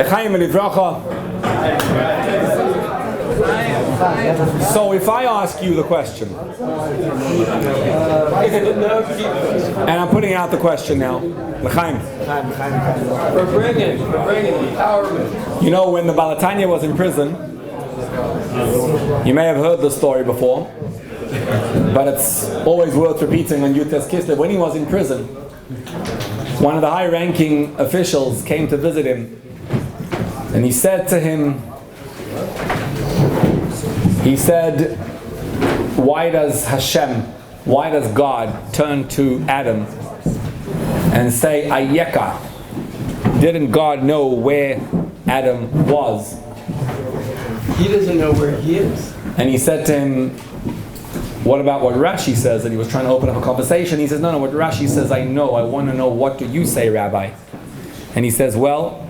L'chaim Livracha. So if I ask you the question, and I'm putting out the question now, L'chaim. Fabrengen, empowerment. You know, when the Balatanya was in prison, you may have heard the story before, but it's always worth repeating on Yutes Kislev. When he was in prison, one of the high-ranking officials came to visit him, and he said to him, why does God turn to Adam and say, Ayeka? Didn't God know where Adam was? He doesn't know where he is. And he said to him, what about what Rashi says? And he was trying to open up a conversation. He says, no, what Rashi says I know. I want to know, what do you say, Rabbi? And he says, well,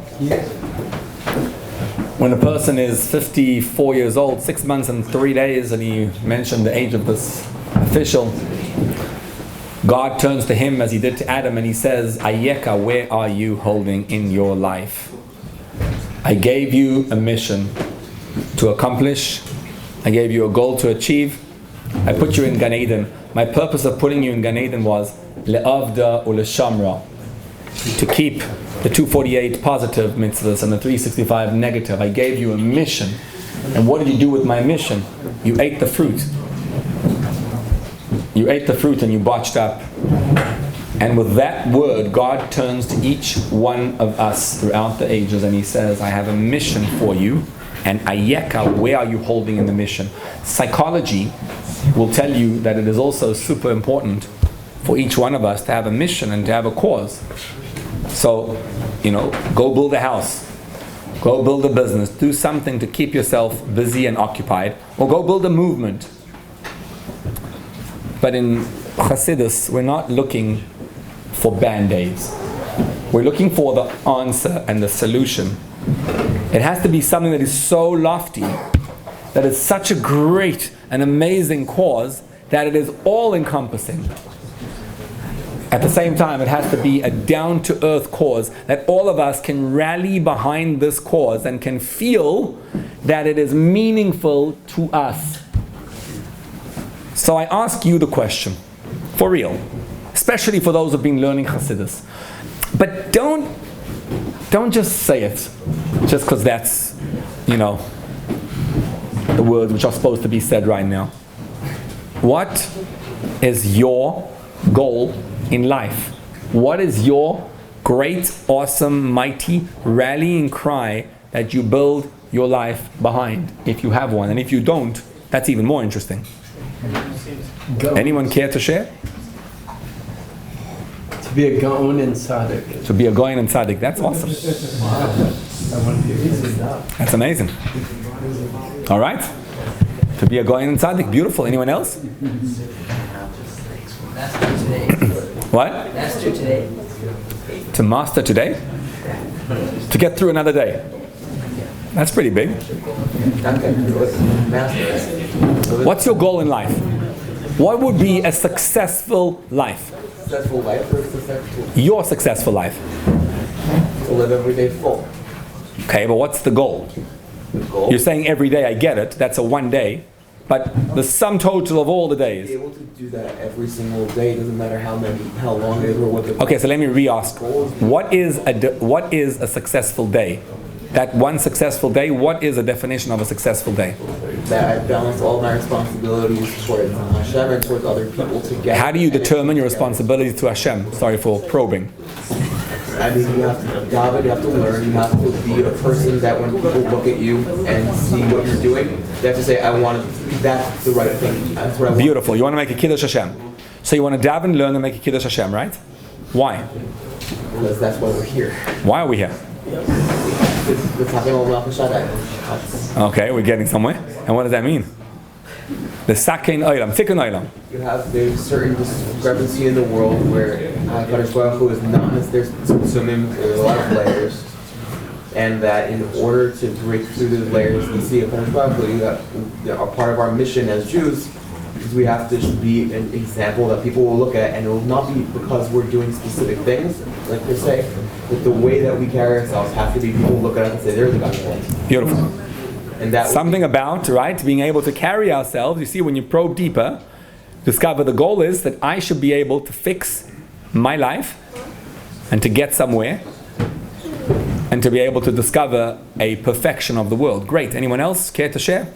when a person is 54 years old, 6 months and 3 days, and he mentioned the age of this official, God turns to him as he did to Adam and he says, Ayeka, where are you holding in your life? I gave you a mission to accomplish. I gave you a goal to achieve. I put you in Gan Eden. My purpose of putting you in Gan Eden was le'avda u'leshamra, to keep the 248 positive mitzvahs and the 365 negative. I gave you a mission. And what did you do with my mission? You ate the fruit. You ate the fruit and you botched up. And with that word, God turns to each one of us throughout the ages and he says, I have a mission for you. And Ayeka, where are you holding in the mission? Psychology will tell you that it is also super important for each one of us to have a mission and to have a cause. So, go build a house, go build a business, do something to keep yourself busy and occupied, or go build a movement. But in Hasidus, we're not looking for band-aids. We're looking for the answer and the solution. It has to be something that is so lofty, that is such a great and amazing cause, that it is all-encompassing. At the same time, it has to be a down-to-earth cause, that all of us can rally behind this cause and can feel that it is meaningful to us. So I ask you the question, for real, especially for those who've been learning Hasidus. But don't just say it, just because that's, the words which are supposed to be said right now. What is your goal in life? What is your great, awesome, mighty rallying cry that you build your life behind, if you have one? And if you don't, that's even more interesting. Anyone care to share? To be a Gaon and Tzaddik. To be a Goyen and Tzaddik, that's awesome. That's amazing. All right? To be a Goyen and Tzaddik, beautiful. Anyone else? What? Master today. To master today? To get through another day? That's pretty big. What's your goal in life? What would be a successful life? Successful life or successful? Your successful life. To live every day full. Okay, but what's the goal? The goal? You're saying every day, I get it. That's a one day. But the sum total of all the Be days. able to do that every single day. Doesn't matter how long it is or what the. Okay, so let me re-ask. What is a successful day? That one successful day, what is a definition of a successful day? That I balance all my responsibilities towards Hashem and towards other people together. How do you determine your responsibility to Hashem? Sorry for probing. I mean, you have to daven, you have to learn, you have to be a person that when people look at you and see what you're doing, they have to say, that's the right thing. That's what I want. Beautiful. You want to make a Kiddush Hashem. So you want to daven, learn, and make a Kiddush Hashem, right? Why? Because that's why we're here. Why are we here? Okay, we're getting somewhere. And what does that mean? The Sakein Olam, Tikkun Olam. There's certain discrepancy in the world where HaKadosh Baruch Hu is not necessarily consuming. There's a lot of layers, and that in order to break through the layers and see HaKadosh Baruch Hu, a part of our mission as Jews Because we have to be an example that people will look at, and it will not be because we're doing specific things, like they say, but the way that we carry ourselves has to be people look at us and say, there's a guy. Beautiful. And that Something about, right, being able to carry ourselves. You see, when you probe deeper, discover the goal is that I should be able to fix my life and to get somewhere and to be able to discover a perfection of the world. Great. Anyone else care to share?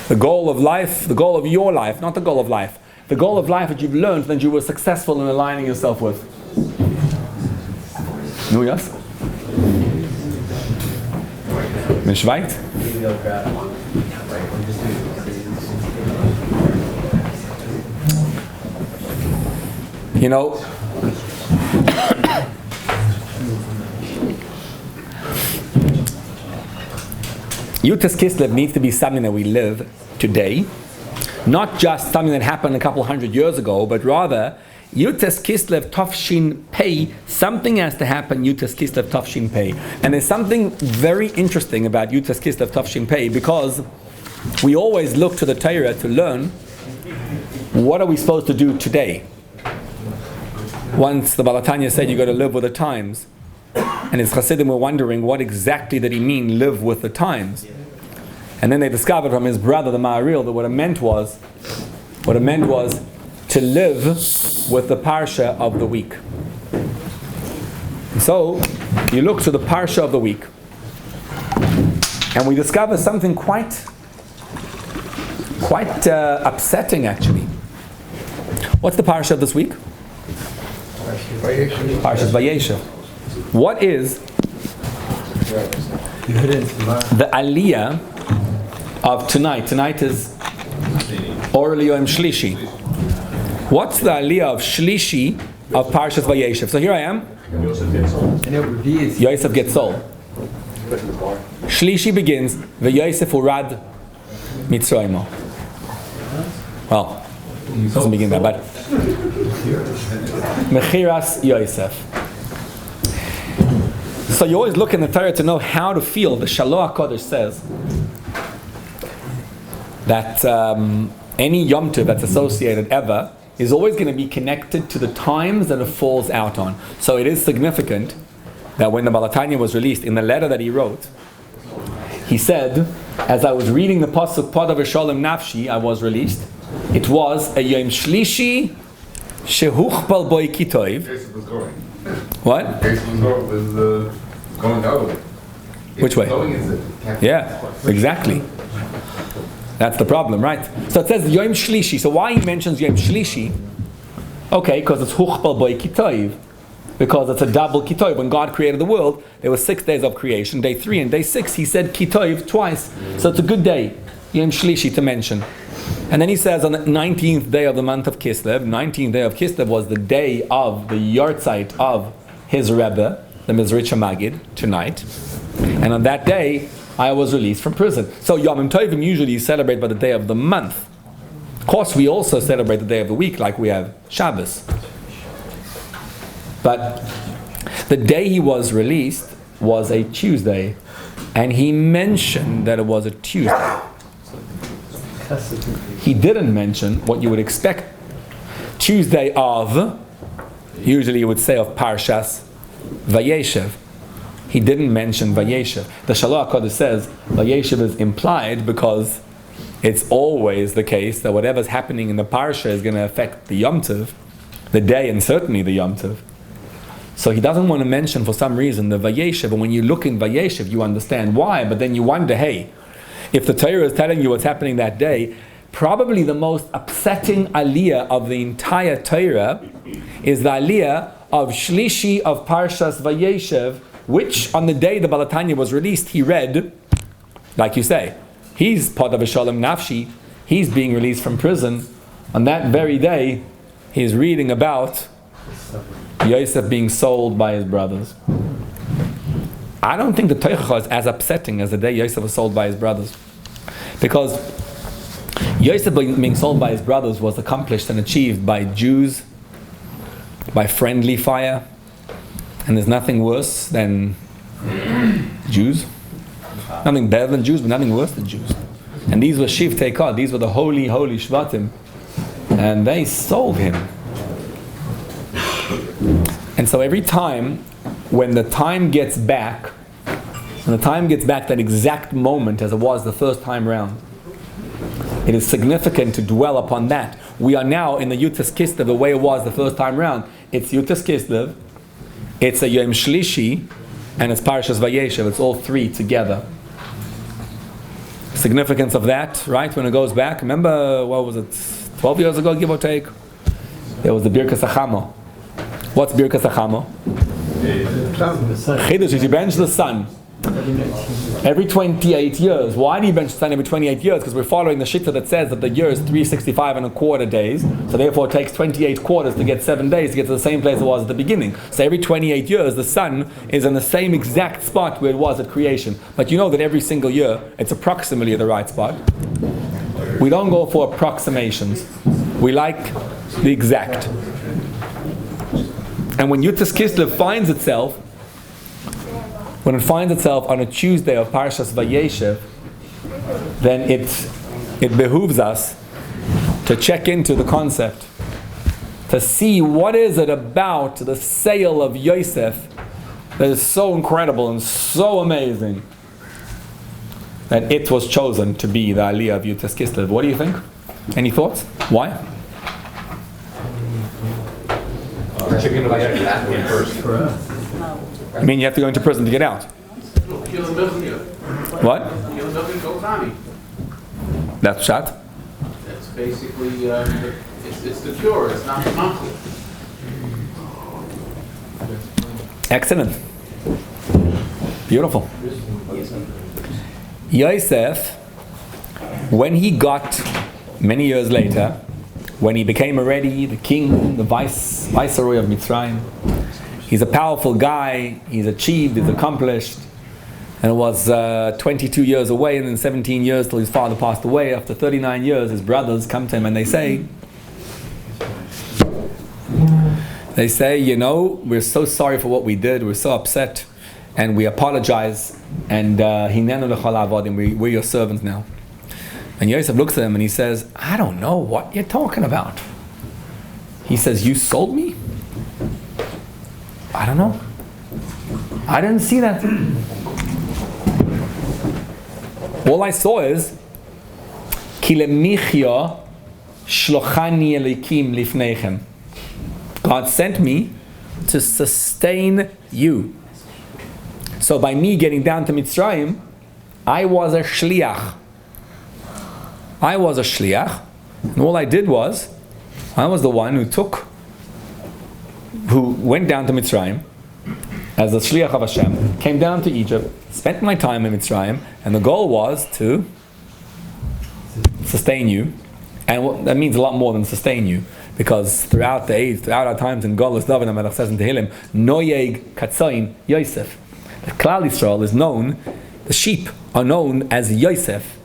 The goal of life, the goal of your life, not the goal of life. The goal of life that you've learned that you were successful in aligning yourself with. Nu, yes? Mishvait? You know, Yutas Kislev needs to be something that we live today, not just something that happened a couple hundred years ago, but rather Yutas Kislev Tafshin Pei, something has to happen Yutas Kislev Tafshin Pei. And there's something very interesting about Yutas Kislev Tafshin Pei, because we always look to the Torah to learn what are we supposed to do today. Once the Balatanya said you got to live with the times, and his Hasidim were wondering what exactly did he mean, live with the times. And then they discovered from his brother, the Ma'aril, that what it meant was to live with the Parsha of the week. And so, you look to the Parsha of the week, and we discover something quite upsetting actually. What's the Parsha of this week? Parshas Vayeshev. What is the aliyah of tonight? Tonight is Orel Yom Shlishi. What's the aliyah of Shlishi of Parshas Vayeshev? So here I am. Yoseph gets sold. Shlishi begins. V'Yosef urad Mitzrayim. Well, it doesn't begin that, but Mechiras Yosef. So you always look in the Torah to know how to feel. The Shalom HaKodesh says that any Yom Tov that's associated ever is always going to be connected to the times that it falls out on. So it is significant that when the Balatanya was released, in the letter that he wrote, he said, as I was reading the Pasuk Padav Shalom Nafshi, I was released. It was a Yom Shlishi Shehuchpal Boi Kitoiv. What? Was going out. Which way? Yeah, exactly. That's the problem, right? So it says Yom Shlishi. So why he mentions Yom Shlishi? Okay, because it's Huchpal Boi Kitoiv. Because it's a double Kitoiv. When God created the world, there were 6 days of creation. Day 3 and day 6, he said Kitoiv twice. So it's a good day, Yom Shlishi, to mention. And then he says on the 19th day of the month of Kislev, 19th day of Kislev was the day of the Yartzeit of his Rebbe, the Mizritcha Magid, tonight. And on that day, I was released from prison. So Yom Tovim usually you celebrate by the day of the month. Of course, we also celebrate the day of the week, like we have Shabbos. But the day he was released was a Tuesday, and he mentioned that it was a Tuesday. He didn't mention what you would expect. Tuesday of, usually you would say of Parshas Vayeshev. He didn't mention Vayeshev. The Shalom HaKodesh says Vayeshev is implied because it's always the case that whatever's happening in the Parsha is going to affect the Yom Tov, the day, and certainly the Yom Tov. So he doesn't want to mention for some reason the Vayeshev, and when you look in Vayeshev you understand why, but then you wonder, hey, if the Torah is telling you what's happening that day, probably the most upsetting aliyah of the entire Torah is the aliyah of Shlishi of Parshas Vayeshev, which on the day the Balatanya was released, he read, like you say, he's Padav Shalom Nafshi, he's being released from prison. On that very day, he's reading about Yosef being sold by his brothers. I don't think the Teicha is as upsetting as the day Yosef was sold by his brothers. Because Yosef being sold by his brothers was accomplished and achieved by Jews, by friendly fire. And there's nothing worse than Jews. Nothing better than Jews, but nothing worse than Jews. And these were Shivtei Kod, these were the holy Shvatim. And they sold him. And so every time, when the time gets back, that exact moment as it was the first time round, it is significant to dwell upon that. We are now in the Yutas Kislev the way it was the first time round. It's Yutas Kislev, it's a Yom Shlishi, and it's Parashas Vayeshev. It's all three together. Significance of that, right? When it goes back, remember, what was it, 12 years ago, give or take? There was the Birkas Achamo. What's Birkas Achamo? Chidush is you bench the sun every 28 years. Why do you bench the sun every 28 years? Because we're following the Shitta that says that the year is 365 and a quarter days. So therefore it takes 28 quarters to get 7 days to get to the same place it was at the beginning. So every 28 years the sun is in the same exact spot where it was at creation. But you know that every single year it's approximately the right spot. We don't go for approximations. We like the exact. And when Yutas Kislev finds itself on a Tuesday of Parashas Vayeshev, then it behooves us to check into the concept, to see what is it about the sale of Yoseph that is so incredible and so amazing that it was chosen to be the Aliyah of Yutas Kislev. What do you think? Any thoughts? Why? I mean, you have to go into prison to get out. What? That's shot? That's basically, it's the cure, it's not the monkey. Excellent. Beautiful. Yosef, when he got, many years later, when he became already the king, the viceroy of Mitzrayim, he's a powerful guy, he's achieved, he's accomplished, and it was 22 years away, and then 17 years till his father passed away. After 39 years, his brothers come to him and they say, you know, we're so sorry for what we did, we're so upset, and we apologize, and we're your servants now. And Yosef looks at him and he says, I don't know what you're talking about. He says, you sold me? I don't know. I didn't see that. All I saw is Ki lemichya shlochani elikim lifnechem. God sent me to sustain you. So by me getting down to Mitzrayim, I was a shliach. And all I did was, I was the one who went down to Mitzrayim as a shliach of Hashem, came down to Egypt, spent my time in Mitzrayim, and the goal was to sustain you. And that means a lot more than sustain you, because throughout our times in Golus, David HaMelech says in Tehillim, Noyeg Katzayin Yosef. The Klal Yisrael is known, the sheep are known as Yosef,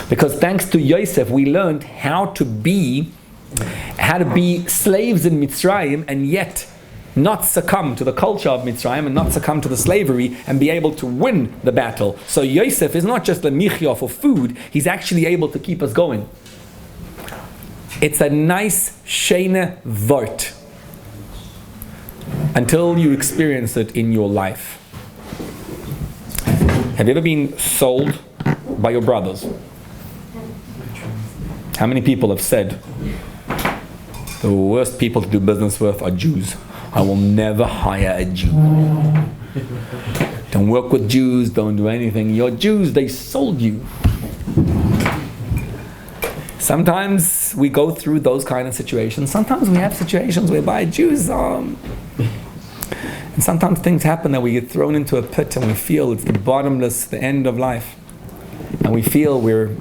because thanks to Yosef we learned how to be slaves in Mitzrayim and yet not succumb to the culture of Mitzrayim and not succumb to the slavery and be able to win the battle. So Yosef is not just a michya for food, he's actually able to keep us going. It's a nice shene vort until you experience it in your life. Have you ever been sold by your brothers? How many people have said, the worst people to do business with are Jews? I will never hire a Jew. Don't work with Jews, don't do anything. You're Jews, they sold you. Sometimes we go through those kind of situations. Sometimes we have situations whereby Jews and sometimes things happen that we get thrown into a pit and we feel it's the bottomless, the end of life. And we feel we're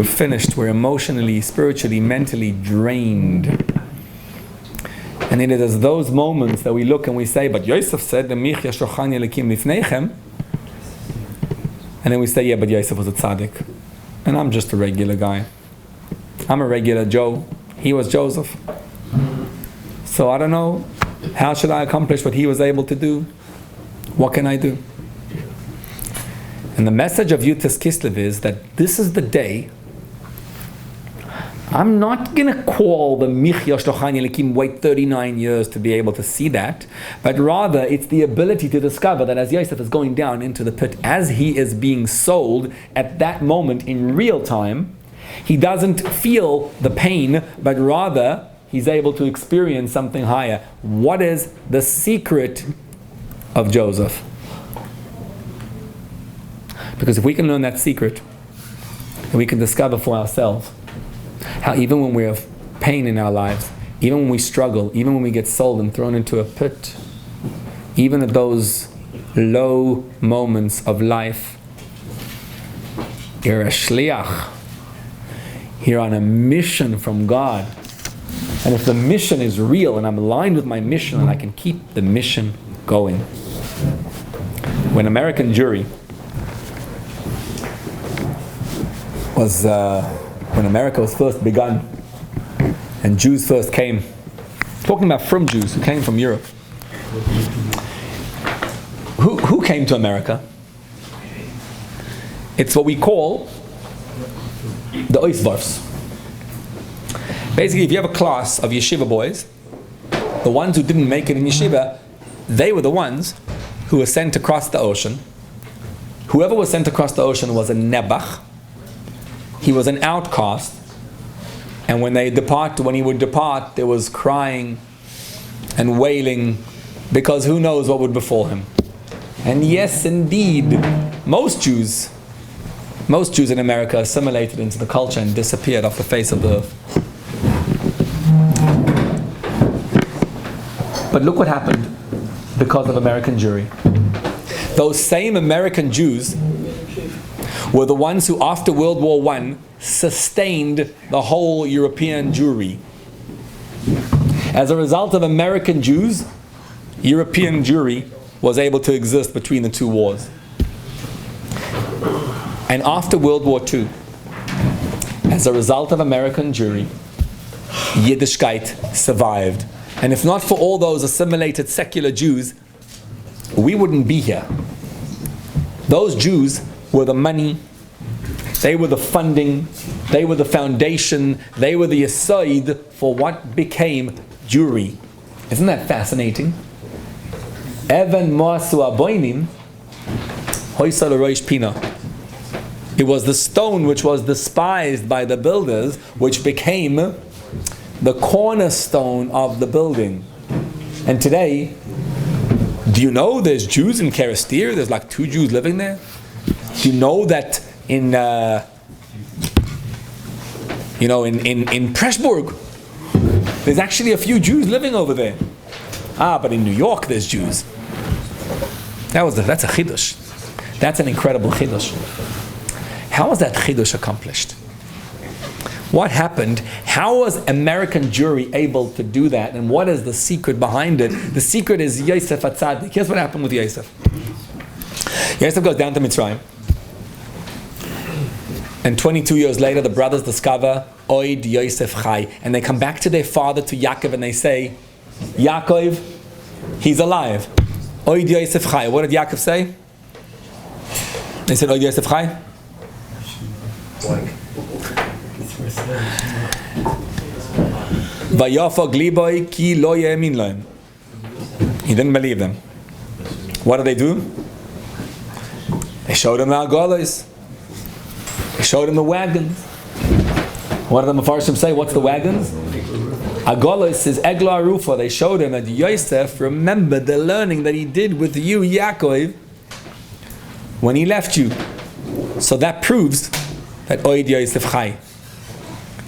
finished, we're emotionally, spiritually, mentally drained. And it is those moments that we look and we say, but Yosef said, and then we say, yeah, but Yosef was a tzaddik. And I'm just a regular guy. I'm a regular Joe. He was Joseph. So I don't know, how should I accomplish what he was able to do? What can I do? And the message of Yutas Kislev is that this is the day. I'm not going to call the Michya Shlochani Elikim wait 39 years to be able to see that, but rather it's the ability to discover that as Yosef is going down into the pit, as he is being sold at that moment in real time, he doesn't feel the pain, but rather he's able to experience something higher. What is the secret of Joseph? Because if we can learn that secret, we can discover for ourselves how even when we have pain in our lives, even when we struggle, even when we get sold and thrown into a pit, even at those low moments of life, you're a shliach. You're on a mission from God. And if the mission is real and I'm aligned with my mission, and I can keep the mission going. When American Jewry was when America was first begun and Jews first came, talking about from Jews who came from Europe. Who came to America? It's what we call the Oisvars. Basically, if you have a class of yeshiva boys, the ones who didn't make it in yeshiva, they were the ones who were sent across the ocean. Whoever was sent across the ocean was a nebach. He was an outcast, and when he would depart, there was crying and wailing, because who knows what would befall him. And yes, indeed, most Jews in America assimilated into the culture and disappeared off the face of the earth. But look what happened because of American Jewry. Those same American Jews were the ones who, after World War I, sustained the whole European Jewry. As a result of American Jews, European Jewry was able to exist between the two wars. And after World War II, as a result of American Jewry, Yiddishkeit survived. And if not for all those assimilated secular Jews, we wouldn't be here. Those Jews were the money, they were the funding, they were the foundation, they were the yesod for what became Jewry. Isn't that fascinating? Even moasu aboinim hoysal roish pina. It was the stone which was despised by the builders, which became the cornerstone of the building. And today, do you know there's Jews in Kerestir? There's like 2 Jews living there. Do you know that in Pressburg, there's actually a few Jews living over there. But in New York, there's Jews. That's a chidush. That's an incredible chidush. How was that chidush accomplished? What happened? How was American Jewry able to do that? And what is the secret behind it? The secret is Yosef HaTzadik. Here's what happened with Yosef. Yosef goes down to Mitzrayim. And 22 years later, the brothers discover Oid Yosef Chai. And they come back to their father, to Yaakov, and they say, Yaakov, he's alive. Oid Yosef Chai. What did Yaakov say? They said, Oid Yosef Chai? Vayafog liboy ki lo yemin loim. He didn't believe them. What did they do? They showed him the agolos. They showed him the wagons. What did the Mefarshim say? What's the wagons? Agolos is Egla Arufa. They showed him that Yosef remembered the learning that he did with you, Yaakov, when he left you. So that proves that Oid Yosef Chai.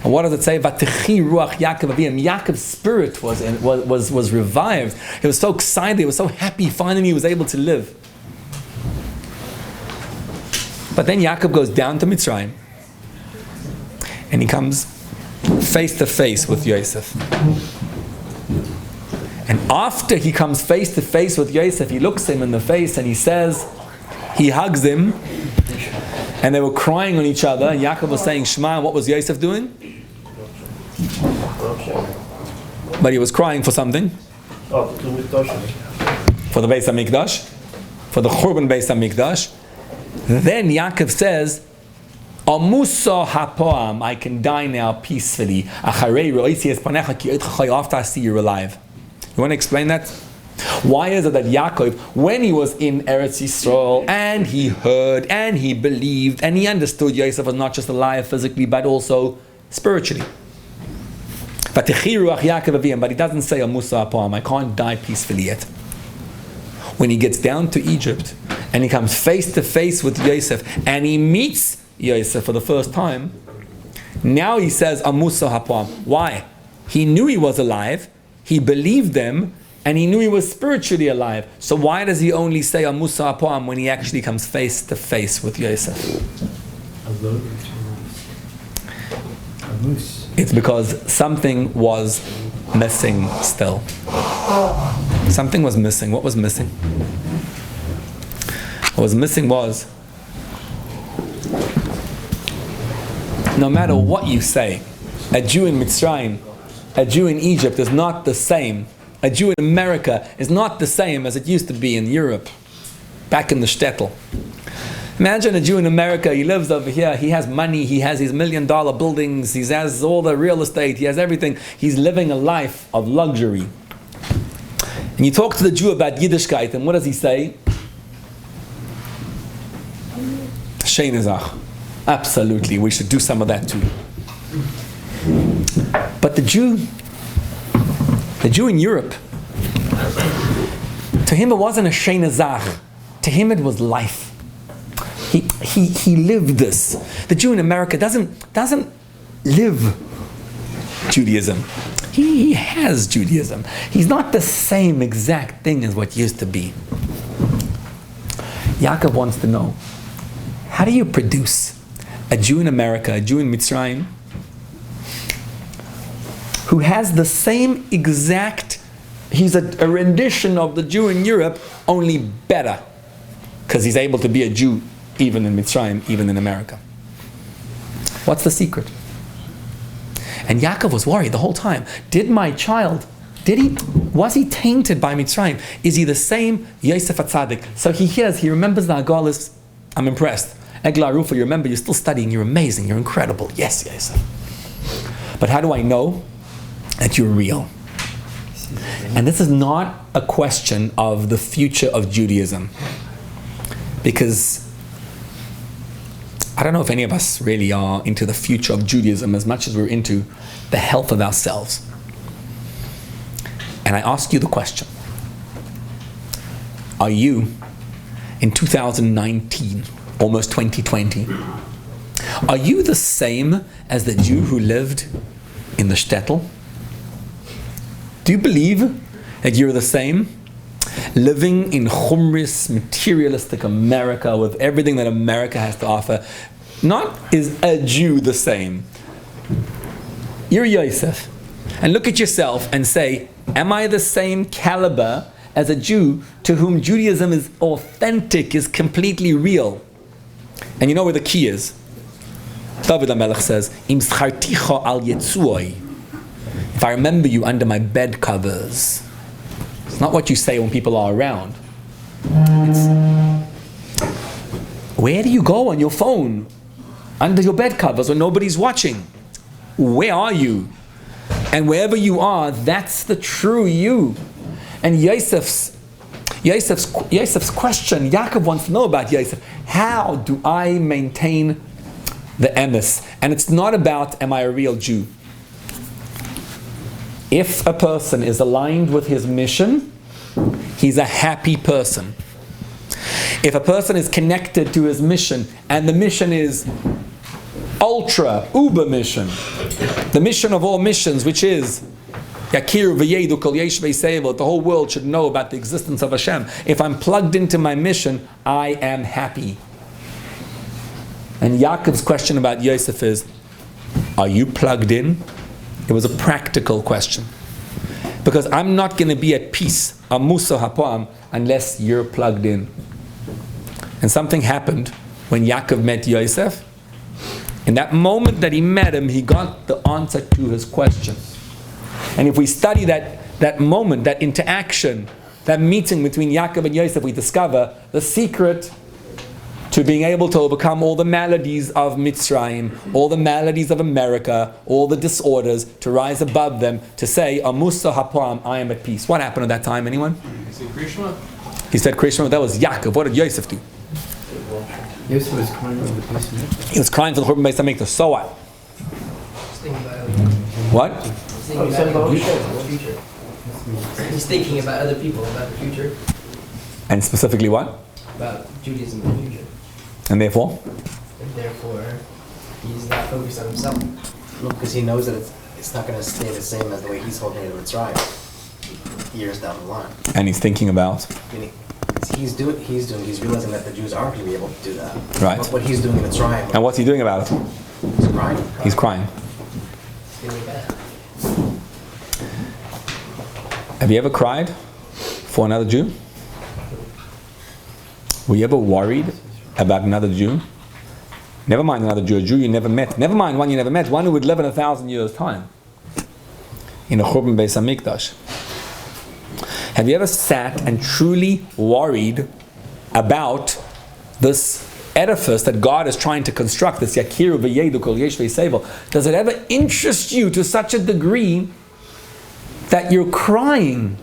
And what does it say? Vatichi ruach Yaakov avim. Yaakov's spirit was revived. He was so excited. He was so happy. Finally, he was able to live. But then Yaakov goes down to Mitzrayim, and he comes face to face with Yosef. And after he comes face to face with Yosef, he looks him in the face and he says, he hugs him. And they were crying on each other, and Yaakov was saying Shema. What was Yosef doing? But he was crying for something. For the Beis HaMikdash, for the Churban Beis HaMikdash. Then Yaakov says, Amusa hapoam, I can die now peacefully. After I see you're alive. You want to explain that? Why is it that Yaakov, when he was in Eretz Yisrael, and he heard, and he believed, and he understood Yosef was not just alive physically, but also spiritually. But he doesn't say Amusa hapoam, I can't die peacefully yet. When he gets down to Egypt, and he comes face to face with Yosef, and he meets Yosef for the first time, now he says Amusa hapoam. Why? He knew he was alive, he believed them, and he knew he was spiritually alive. So why does he only say Amusa hapoam when he actually comes face to face with Yosef? It's because something was missing still. Something was missing. What was missing? What was missing was, no matter what you say, a Jew in Mitzrayim, a Jew in Egypt is not the same. A Jew in America is not the same as it used to be in Europe, back in the shtetl. Imagine a Jew in America, he lives over here, he has money, he has his $1 million buildings, he has all the real estate, he has everything. He's living a life of luxury. And you talk to the Jew about Yiddishkeit, and what does he say? Sheinezach. Absolutely, we should do some of that too. But the Jew in Europe, to him it wasn't a sheinezach. To him it was life. He lived this. The Jew in America doesn't live Judaism. He has Judaism. He's not the same exact thing as what used to be. Yaakov wants to know, how do you produce a Jew in America, a Jew in Mitzrayim, who has the same exact, he's a rendition of the Jew in Europe, only better, because he's able to be a Jew even in Mitzrayim, even in America. What's the secret? And Yaakov was worried the whole time. Did my child, was he tainted by Mitzrayim? Is he the same Yosef HaTzadik? So he remembers the Agalis. I'm impressed. Egla Arufa, you remember, you're still studying, you're amazing, you're incredible. Yes, Yosef. But how do I know that you're real? And this is not a question of the future of Judaism. Because I don't know if any of us really are into the future of Judaism as much as we're into the health of ourselves. And I ask you the question, are you, in 2019, almost 2020, are you the same as the Jew who lived in the shtetl? Do you believe that you're the same? Living in chumris, materialistic America with everything that America has to offer. Not is a Jew the same. You're Yosef. And look at yourself and say, am I the same caliber as a Jew to whom Judaism is authentic, is completely real? And you know where the key is? David HaMelech says, Im scharticha al yetzuoi. If I remember you under my bed covers. It's not what you say when people are around. It's, where do you go on your phone? Under your bed covers when nobody's watching. Where are you? And wherever you are, that's the true you. And Yosef's question, Yaakov wants to know about Yosef. How do I maintain the emes? And it's not about, am I a real Jew? If a person is aligned with his mission, he's a happy person. If a person is connected to his mission, and the mission is ultra, uber mission, the mission of all missions, which is Yakir v'yedu kol yesh v'yisevot, the whole world should know about the existence of Hashem. If I'm plugged into my mission, I am happy. And Yaakov's question about Yosef is, are you plugged in? It was a practical question. Because I'm not going to be at peace, amusa hapoam, unless you're plugged in. And something happened when Yaakov met Yosef. In that moment that he met him, he got the answer to his question. And if we study that moment, that interaction, that meeting between Yaakov and Yosef, we discover the secret to being able to overcome all the maladies of Mitzrayim, all the maladies of America, all the disorders, to rise above them, to say, Amusa Hapam, I am at peace. What happened at that time, anyone? He said Krishma. That was Yaakov. What did Yosef do? Yosef was crying over the Beis. He was crying for the Churban Beis Hamikdash. So what? What? He's thinking about other people, about the future, And specifically what? about Judaism in the future. And therefore? And therefore, he's not focused on himself. Well, because he knows that it's not going to stay the same as the way he's holding it with Mitzrayim years down the line. And he's thinking about? Meaning, he's realizing that the Jews aren't going to be able to do that. Right. What he's doing in Mitzrayim, And what's he doing about it? he's crying. He's crying. It's really bad. Have you ever cried for another Jew? Were you ever worried about another Jew? Never mind another Jew, a Jew you never met. Never mind one you never met, one who would live in 1,000 years' time. In a Churban Beis Hamikdash. Have you ever sat and truly worried about this edifice that God is trying to construct, this Yakiru v'yedu kol yesh v'yisevel? Does it ever interest you to such a degree that you're crying?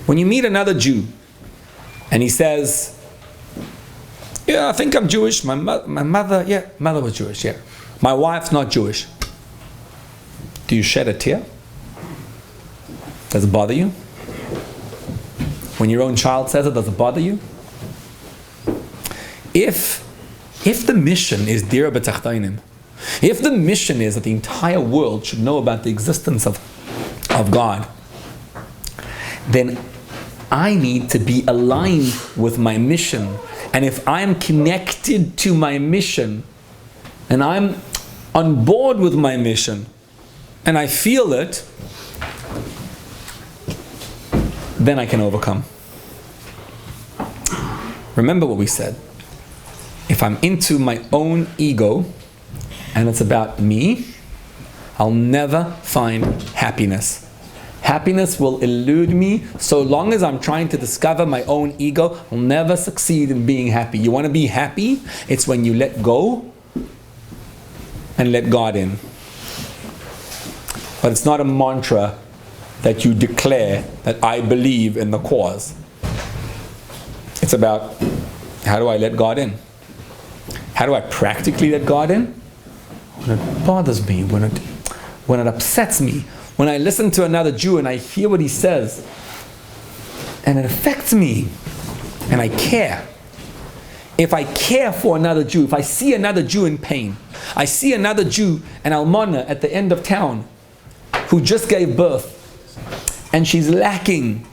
When you meet another Jew and he says, yeah, I think I'm Jewish, my mother was Jewish, yeah. My wife's not Jewish. Do you shed a tear? Does it bother you? When your own child says it, does it bother you? If the mission is Dira B'Tachtainim, if the mission is that the entire world should know about the existence of God, then I need to be aligned with my mission. And if I'm connected to my mission, and I'm on board with my mission, and I feel it, then I can overcome. Remember what we said. If I'm into my own ego, and it's about me, I'll never find happiness. Happiness will elude me. So long as I'm trying to discover my own ego, I'll never succeed in being happy. You want to be happy? It's when you let go and let God in. But it's not a mantra that you declare that I believe in the cause. It's about, how do I let God in? How do I practically let God in? When it bothers me, when it upsets me, when I listen to another Jew and I hear what he says, and it affects me, and I care. If I care for another Jew, if I see another Jew in pain, I see another Jew, an almana at the end of town, who just gave birth, and she's lacking,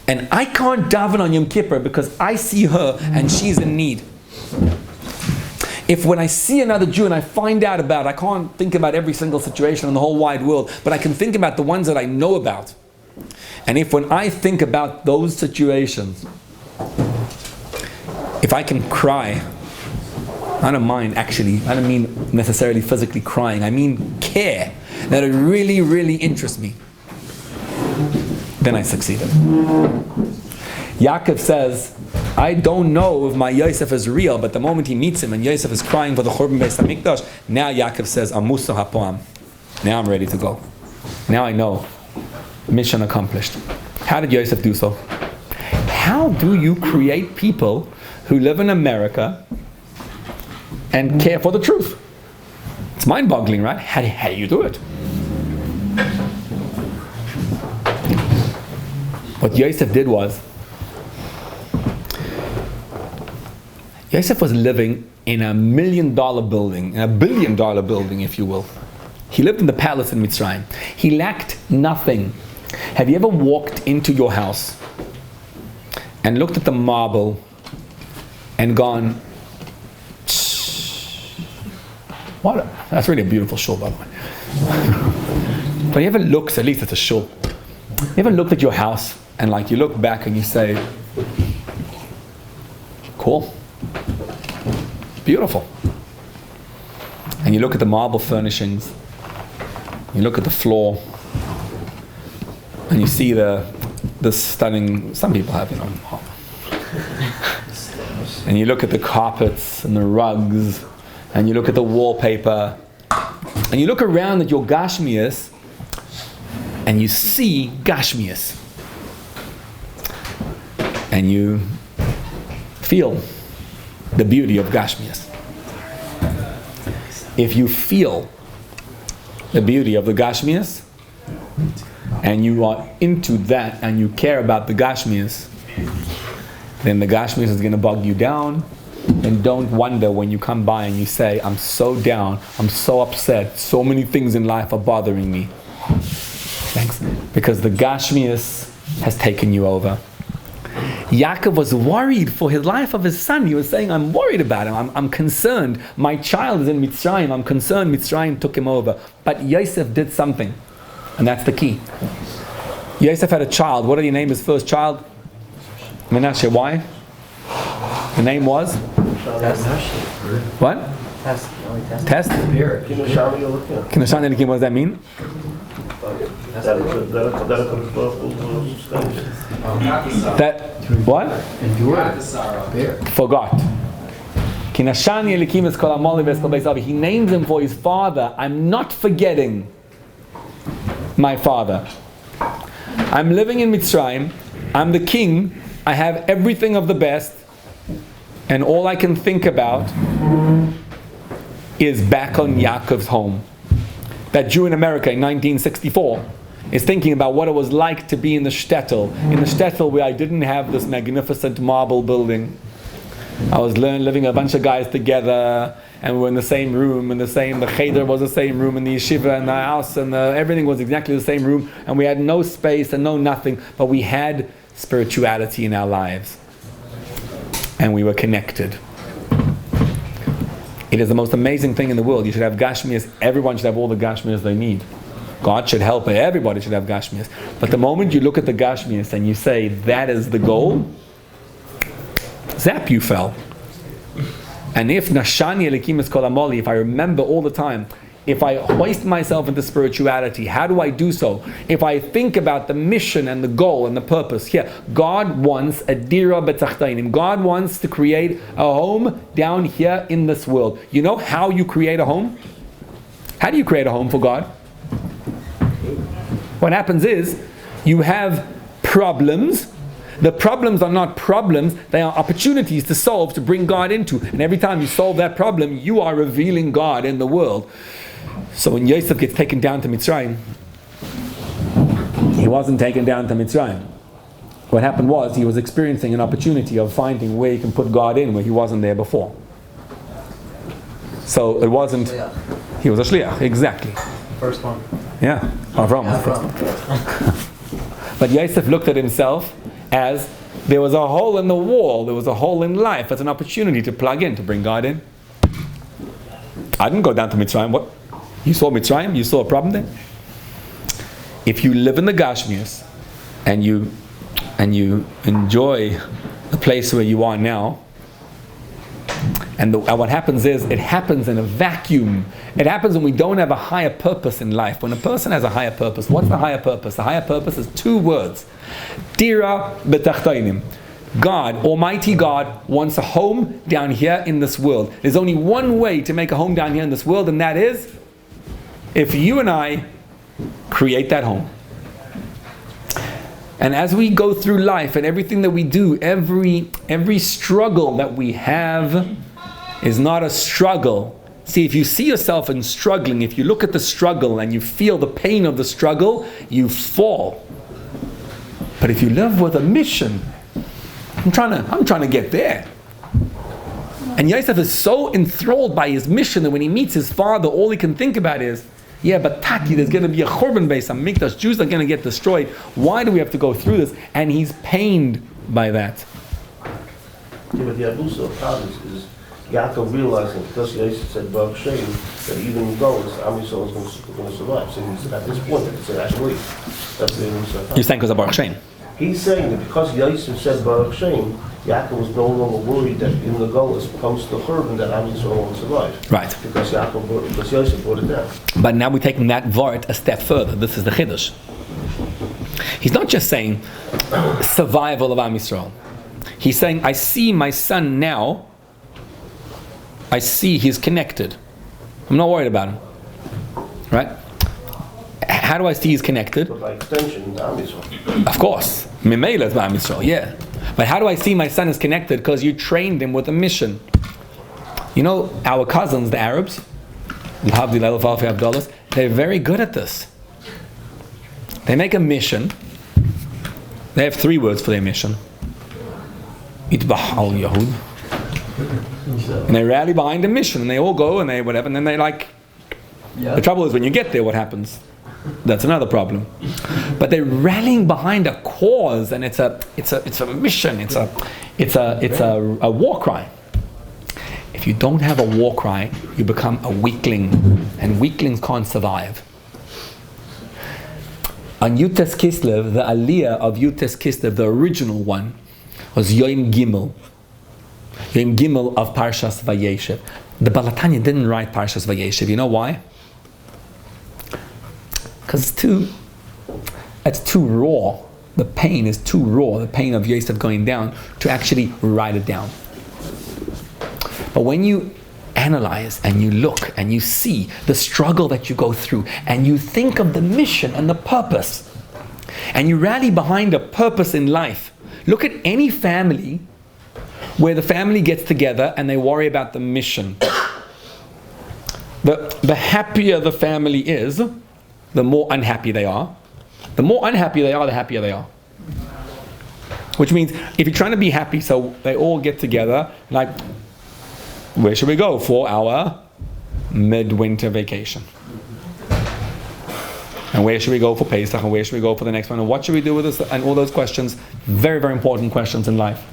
and I can't daven on Yom Kippur because I see her and she's in need. If when I see another Jew and I find out about it, I can't think about every single situation in the whole wide world, but I can think about the ones that I know about. And if when I think about those situations, if I can cry, I don't mind actually, I don't mean necessarily physically crying, I mean care, that it really, really interests me, then I succeeded. Yaakov says, I don't know if my Yosef is real, but the moment he meets him and Yosef is crying for the Churban Beis Hamikdash, now Yaakov says, Amusa Hapoam. Now I'm ready to go. Now I know. Mission accomplished. How did Yosef do so? How do you create people who live in America and care for the truth? It's mind-boggling, right? How do you do it? What Yosef did was, Yosef was living in $1 million building, in $1 billion building, if you will. He lived in the palace in Mitzrayim. He lacked nothing. Have you ever walked into your house and looked at the marble and gone, what? That's really a beautiful shul, by the way. But you ever looked, at least it's a shul, you ever looked at your house and like you look back and you say, cool. Beautiful. And you look at the marble furnishings, you look at the floor, and you see the stunning, some people have, and you look at the carpets and the rugs, and you look at the wallpaper, and you look around at your Gashmias, and you see Gashmias, and you feel the beauty of Gashmias. If you feel the beauty of the Gashmias, and you are into that, and you care about the Gashmias, then the Gashmias is going to bog you down. And don't wonder when you come by and you say, I'm so down, I'm so upset, so many things in life are bothering me. Thanks. Because the Gashmias has taken you over. Yaakov was worried for his life of his son. He was saying, I'm worried about him, I'm concerned. My child is in Mitzrayim, I'm concerned Mitzrayim took him over. But Yoseph did something, and that's the key. Yoseph had a child. What did he name his first child? Menashe. Why? The name was? What? Test? Kinashan Elikim, what does that mean? That, what? Forgot. Kinashan Elikim is called Amoli Veskal Beis Avi. He named him for his father. I'm not forgetting my father. I'm living in Mitzrayim. I'm the king. I have everything of the best. And all I can think about is back on Yaakov's home. That Jew in America in 1964 is thinking about what it was like to be in the shtetl. In the shtetl where I didn't have this magnificent marble building. I was living a bunch of guys together, and we were in the same room, the cheder was the same room, and the yeshiva and the house, and everything was exactly the same room, and we had no space and no nothing, but we had spirituality in our lives. And we were connected. It is the most amazing thing in the world. You should have Gashmias. Everyone should have all the Gashmias they need. God should help. Everybody should have Gashmias. But the moment you look at the Gashmias and you say, that is the goal, zap, you fell. And if Nashani Elikim is Kol Amoli, if I remember all the time, if I hoist myself into spirituality, how do I do so? If I think about the mission and the goal and the purpose, here, God wants a dira b'tachtainim. God wants to create a home down here in this world. You know how you create a home? How do you create a home for God? What happens is, you have problems. The problems are not problems, they are opportunities to solve, to bring God into. And every time you solve that problem, you are revealing God in the world. So when Yosef gets taken down to Mitzrayim, he wasn't taken down to Mitzrayim. What happened was, he was experiencing an opportunity of finding where he can put God in, where he wasn't there before. So it wasn't, he was a shliach, exactly. First one. Yeah, Avram. But Yosef looked at himself as there was a hole in the wall, there was a hole in life, as an opportunity to plug in, to bring God in. I didn't go down to Mitzrayim. What? You saw Mitzrayim? You saw a problem there? If you live in the Gashmias and you enjoy the place where you are now, and what happens is, it happens in a vacuum. It happens when we don't have a higher purpose in life. When a person has a higher purpose, what's the higher purpose? The higher purpose is two words. Dira b'tachtainim. God, Almighty God, wants a home down here in this world. There's only one way to make a home down here in this world, and that is if you and I create that home. And as we go through life and everything that we do, every struggle that we have is not a struggle. See, if you see yourself in struggling, if you look at the struggle and you feel the pain of the struggle, you fall. But if you live with a mission, I'm trying to get there. And Yosef is so enthralled by his mission that when he meets his father, all he can think about is, yeah, but Taki, there's going to be a Churban Beis Hamikdash. Jews are going to get destroyed. Why do we have to go through this? And he's pained by that. Yeah, but the also problem is Yaakov realizing, because Yosef said Baruch Shem, that even in Golos, Am Yisrael is going to survive. So he's at this point that he said, actually, that's the Yosef. You're saying because of Baruch Shem? He's saying that because Yosef said Baruch Shem, Yaakov was no longer worried that in the Golos comes the Churban that Am Yisrael won't survive. Right. Because Yosef brought it down. But now we're taking that vart a step further. This is the Chiddush. He's not just saying survival of Am Yisrael. He's saying, I see my son now. I see he's connected. I'm not worried about him. Right? How do I see he's connected? But by extension, the Am Yisrael. Of course. Memela is Mayan Yisroel, yeah. But how do I see my son is connected? Because you trained him with a mission. You know, our cousins, the Arabs, they're very good at this. They make a mission. They have 3 words for their mission. Itbah al Yahud. And they rally behind a mission, and they all go, and they whatever, and then they like. The trouble is when you get there, what happens? That's another problem. But they're rallying behind a cause, and it's a mission. It's a war cry. If you don't have a war cry, you become a weakling, and weaklings can't survive. On Yutes Kislev, the Aliyah of Yutes Kislev, the original one, was Yom Gimel. Yom Gimel of Parshas Vayeshev. The Balatanya didn't write Parshas Vayeshev. You know why? Because it's too raw. The pain is too raw. The pain of Yosef going down to actually write it down. But when you analyze and you look and you see the struggle that you go through and you think of the mission and the purpose and you rally behind a purpose in life, look at any family where the family gets together and they worry about the mission. The happier the family is, the more unhappy they are. The more unhappy they are, the happier they are. Which means if you're trying to be happy, so they all get together, like, where should we go for our midwinter vacation? And where should we go for Pesach? And where should we go for the next one? And what should we do with this? And all those questions, very, very important questions in life.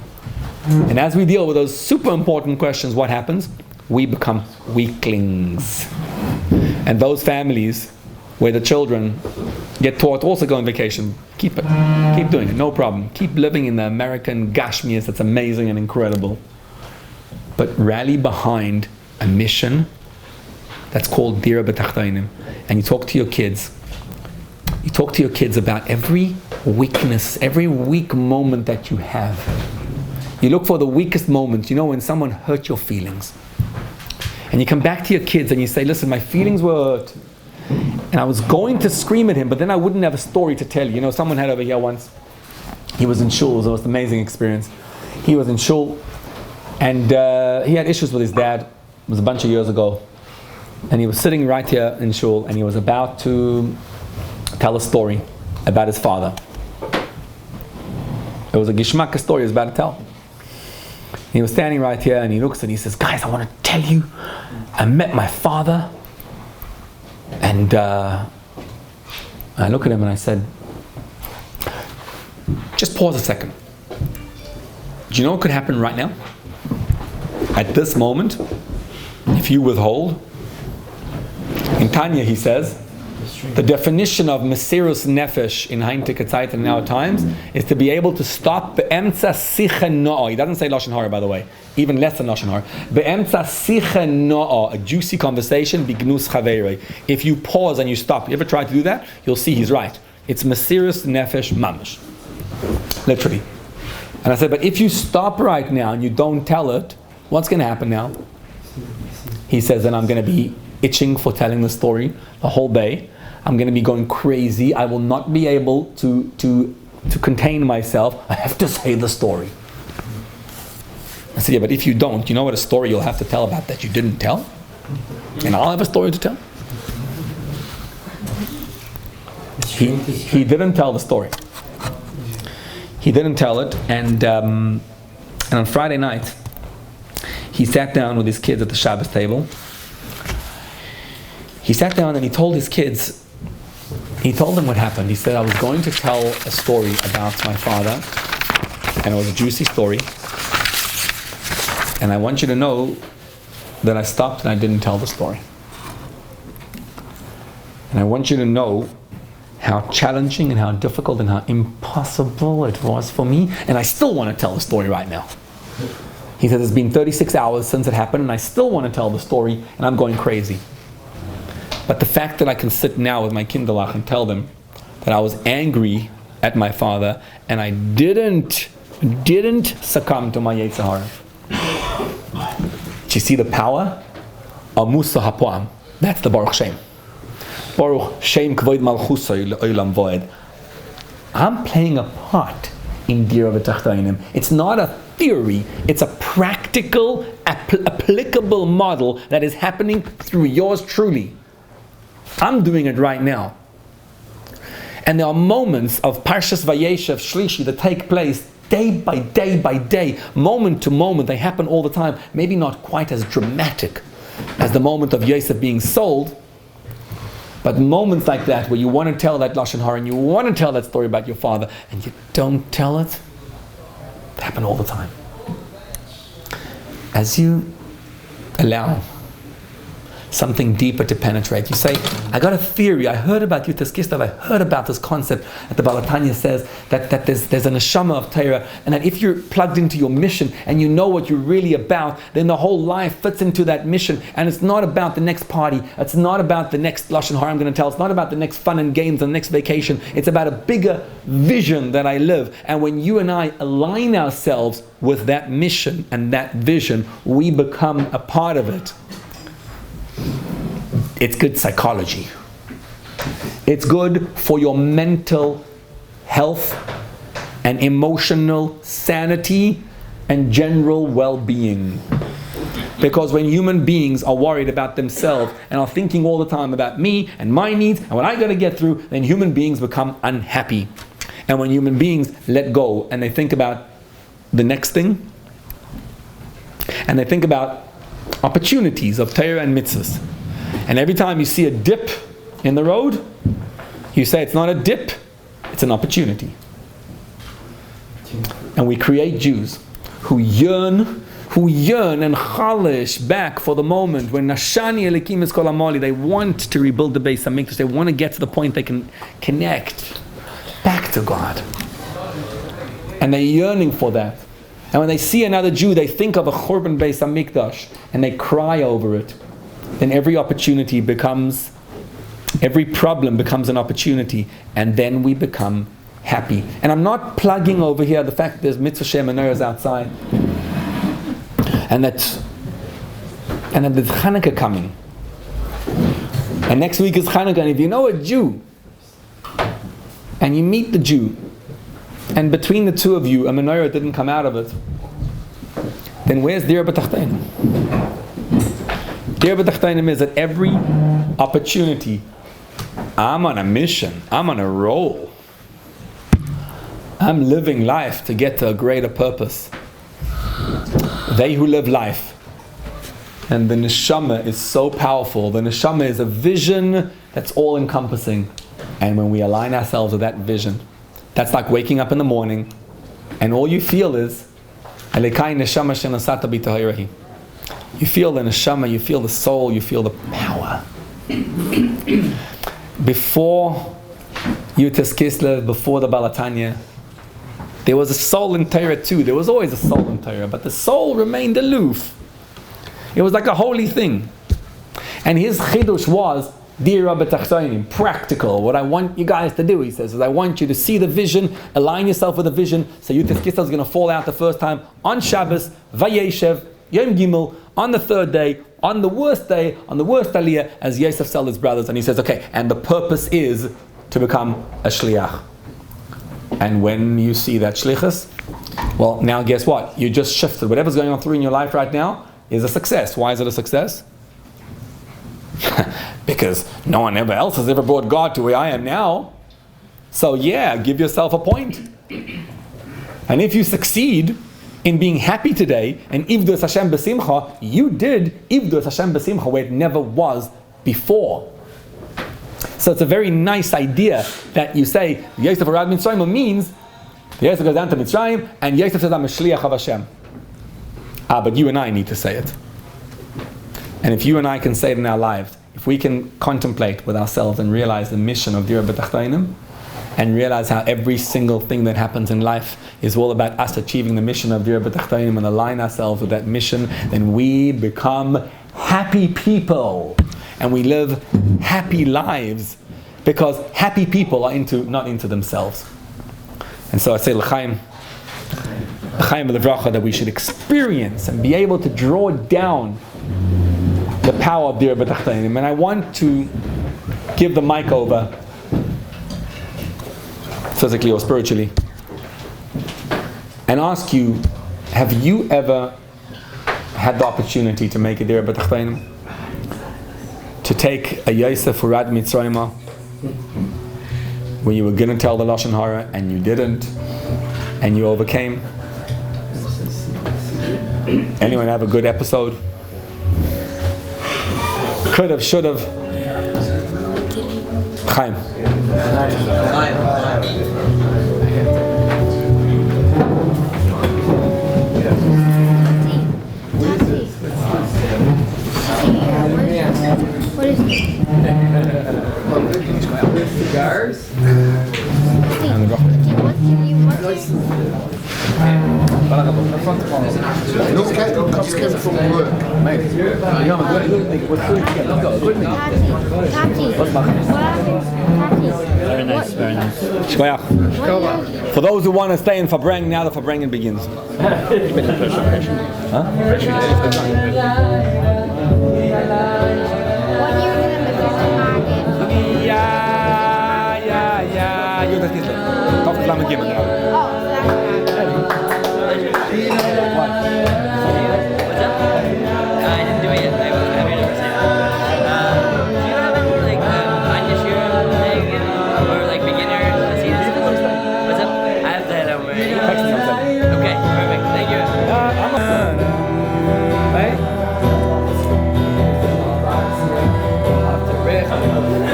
And as we deal with those super important questions, what happens? We become weaklings. And those families where the children get taught also go on vacation, keep it. Keep doing it, no problem. Keep living in the American Gashmias, that's amazing and incredible. But rally behind a mission that's called Dira B'Tachtainim. And you talk to your kids. You talk to your kids about every weakness, every weak moment that you have. You look for the weakest moments. You know, when someone hurt your feelings. And you come back to your kids and you say, listen, my feelings were hurt. And I was going to scream at him, but then I wouldn't have a story to tell you. You know, someone had over here once, he was in shul, it was an amazing experience. He was in shul, and he had issues with his dad. It was a bunch of years ago. And he was sitting right here in shul, and he was about to tell a story about his father. It was a gishmak story he was about to tell. He was standing right here, and he looks and he says, guys, I want to tell you, I met my father. And I look at him and I said, just pause a second. Do you know what could happen right now? At this moment, if you withhold, in Tanya he says, the definition of Mesirus Nefesh in Heintige Zeit in our times is to be able to stop be'emtza sicha no'ah. He doesn't say Lashon Hara, by the way, even less than Lashon Hara. Be'emtza sicha no'ah, a juicy conversation, bignus chaverei. If you pause and you stop, you ever try to do that? You'll see he's right. It's Mesirus Nefesh mamish. Literally. And I said, but if you stop right now and you don't tell it, what's going to happen now? He says, then I'm going to be itching for telling the story the whole day. I'm going to be going crazy. I will not be able to contain myself. I have to say the story. I said, yeah, but if you don't, you know what a story you'll have to tell about that you didn't tell? And I'll have a story to tell. He didn't tell the story. He didn't tell it, and on Friday night, he sat down with his kids at the Shabbos table. He sat down and he told his kids, he told them what happened. He said, I was going to tell a story about my father, and it was a juicy story, and I want you to know that I stopped and I didn't tell the story. And I want you to know how challenging and how difficult and how impossible it was for me, and I still want to tell the story right now. He said, it's been 36 hours since it happened, and I still want to tell the story, and I'm going crazy. But the fact that I can sit now with my kinderlach and tell them that I was angry at my father, and I didn't didn't succumb to my Yetzer Hara. Do you see the power of Musa Hapoam? That's the Baruch Shem. Baruch Shem Kvoid Malchusay Le'olam Voed. I'm playing a part in Dira B'Tachtainim. It's not a theory, it's a practical, applicable model that is happening through yours truly. I'm doing it right now. And there are moments of Parshas Vayeshev Shlishi that take place day by day by day, moment to moment. They happen all the time. Maybe not quite as dramatic as the moment of Yoseph being sold, but moments like that where you want to tell that Lashon Hara and you want to tell that story about your father and you don't tell it, they happen all the time. As you allow something deeper to penetrate, you say, I got a theory, I heard about Yutas Kislev, I heard about this concept that the Balatanya says that there's an neshama of Torah, and that if you're plugged into your mission and you know what you're really about, then the whole life fits into that mission, and it's not about the next party, it's not about the next Lashon Hara I'm going to tell, it's not about the next fun and games and the next vacation, it's about a bigger vision that I live. And when you and I align ourselves with that mission and that vision, we become a part of it. It's good psychology. It's good for your mental health and emotional sanity and general well-being. Because when human beings are worried about themselves and are thinking all the time about me and my needs and what I got to get through, then human beings become unhappy. And when human beings let go and they think about the next thing, and they think about opportunities of Torah and mitzvahs, and every time you see a dip in the road, you say it's not a dip, it's an opportunity. And we create Jews who yearn and chalish back for the moment when Nashani Elikim is Kol Amali, they want to rebuild the Beis HaMikdash, they want to get to the point they can connect back to God. And they're yearning for that. And when they see another Jew, they think of a Churban Beis HaMikdash and they cry over it. Then every problem becomes an opportunity, and then we become happy. And I'm not plugging over here the fact that there's mitzvah shem menorahs outside, and that there's Hanukkah coming, and next week is Hanukkah. And if you know a Jew, and you meet the Jew, and between the two of you a menorah didn't come out of it, then where's Dira B'Tachtainim? Dira B'Tachtainim is at every opportunity. I'm on a mission. I'm on a roll. I'm living life to get to a greater purpose. They who live life. And the neshama is so powerful. The neshama is a vision that's all-encompassing. And when we align ourselves with that vision, that's like waking up in the morning and all you feel is Alekai neshama shenasata b'tahirahi. You feel the neshama, you feel the soul, you feel the power. Before Yutas Kislev, before the Balatanya, there was a soul in Torah too. There was always a soul in Torah, but the soul remained aloof. It was like a holy thing. And his chidush was Dira B'Tachtainim, practical. What I want you guys to do, he says, is I want you to see the vision, align yourself with the vision. So Yutas Kislev is going to fall out the first time on Shabbos, Vayeshev, Yom Gimel, on the third day, on the worst aliyah, as Yosef sold his brothers. And he says, okay, and the purpose is to become a shliach. And when you see that shlichus, well, now guess what? You just shifted. Whatever's going on through in your life right now is a success. Why is it a success? Because no one else has ever brought God to where I am now. So yeah, give yourself a point. And if you succeed in being happy today, and Ivdos Hashem B'Simcha, you did Ivdos Hashem B'Simcha where it never was before. So it's a very nice idea that you say, Yosef Arad Mitzrayim means, Yosef goes down to Mitzrayim, and Yosef says, I'm a Shliach of Hashem. But you and I need to say it. And if you and I can say it in our lives, if we can contemplate with ourselves and realize the mission of Dira B'Tachtainim, and realize how every single thing that happens in life is all about us achieving the mission of Dira B'Tachtainim and align ourselves with that mission, then we become happy people. And we live happy lives because happy people are not into themselves. And so I say, L'chaim, Chaim Levracha, that we should experience and be able to draw down the power of Dir B'Tachteinim. And I want to give the mic over, physically or spiritually, and ask you, have you ever had the opportunity to make a Dir B'Tachteinim? To take a Yoseph Urad Mitzrayim, when you were going to tell the Lashon Hara and you didn't, and you overcame? Anyone have a good episode? Could have, should have. Chaim. What is it? Cigars? Just came from work. Very nice, very nice. Shkoyach. For those who want to stay in Fabrengen, now the Fabrengen begins. Huh? Ja. Judas Kislev. Auf die Flamme geben.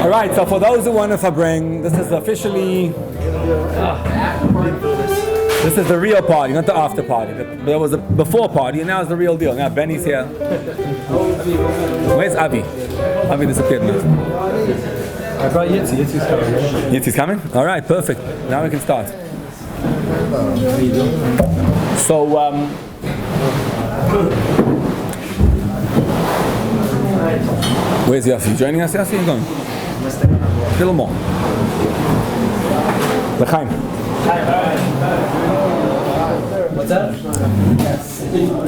Alright, so for those who want to Fabrengen, this is officially, this is the real party, not the after party. There was a before party and now it's the real deal. Now Benny's here. Where's Avi? Avi disappeared now. I brought Yitzi. Yitzi's coming. Yitzi's coming? Alright, perfect. Now we can start. So, where's Yossi? Joining us, Yossi? You're going? A little more. L'chaim. What's that?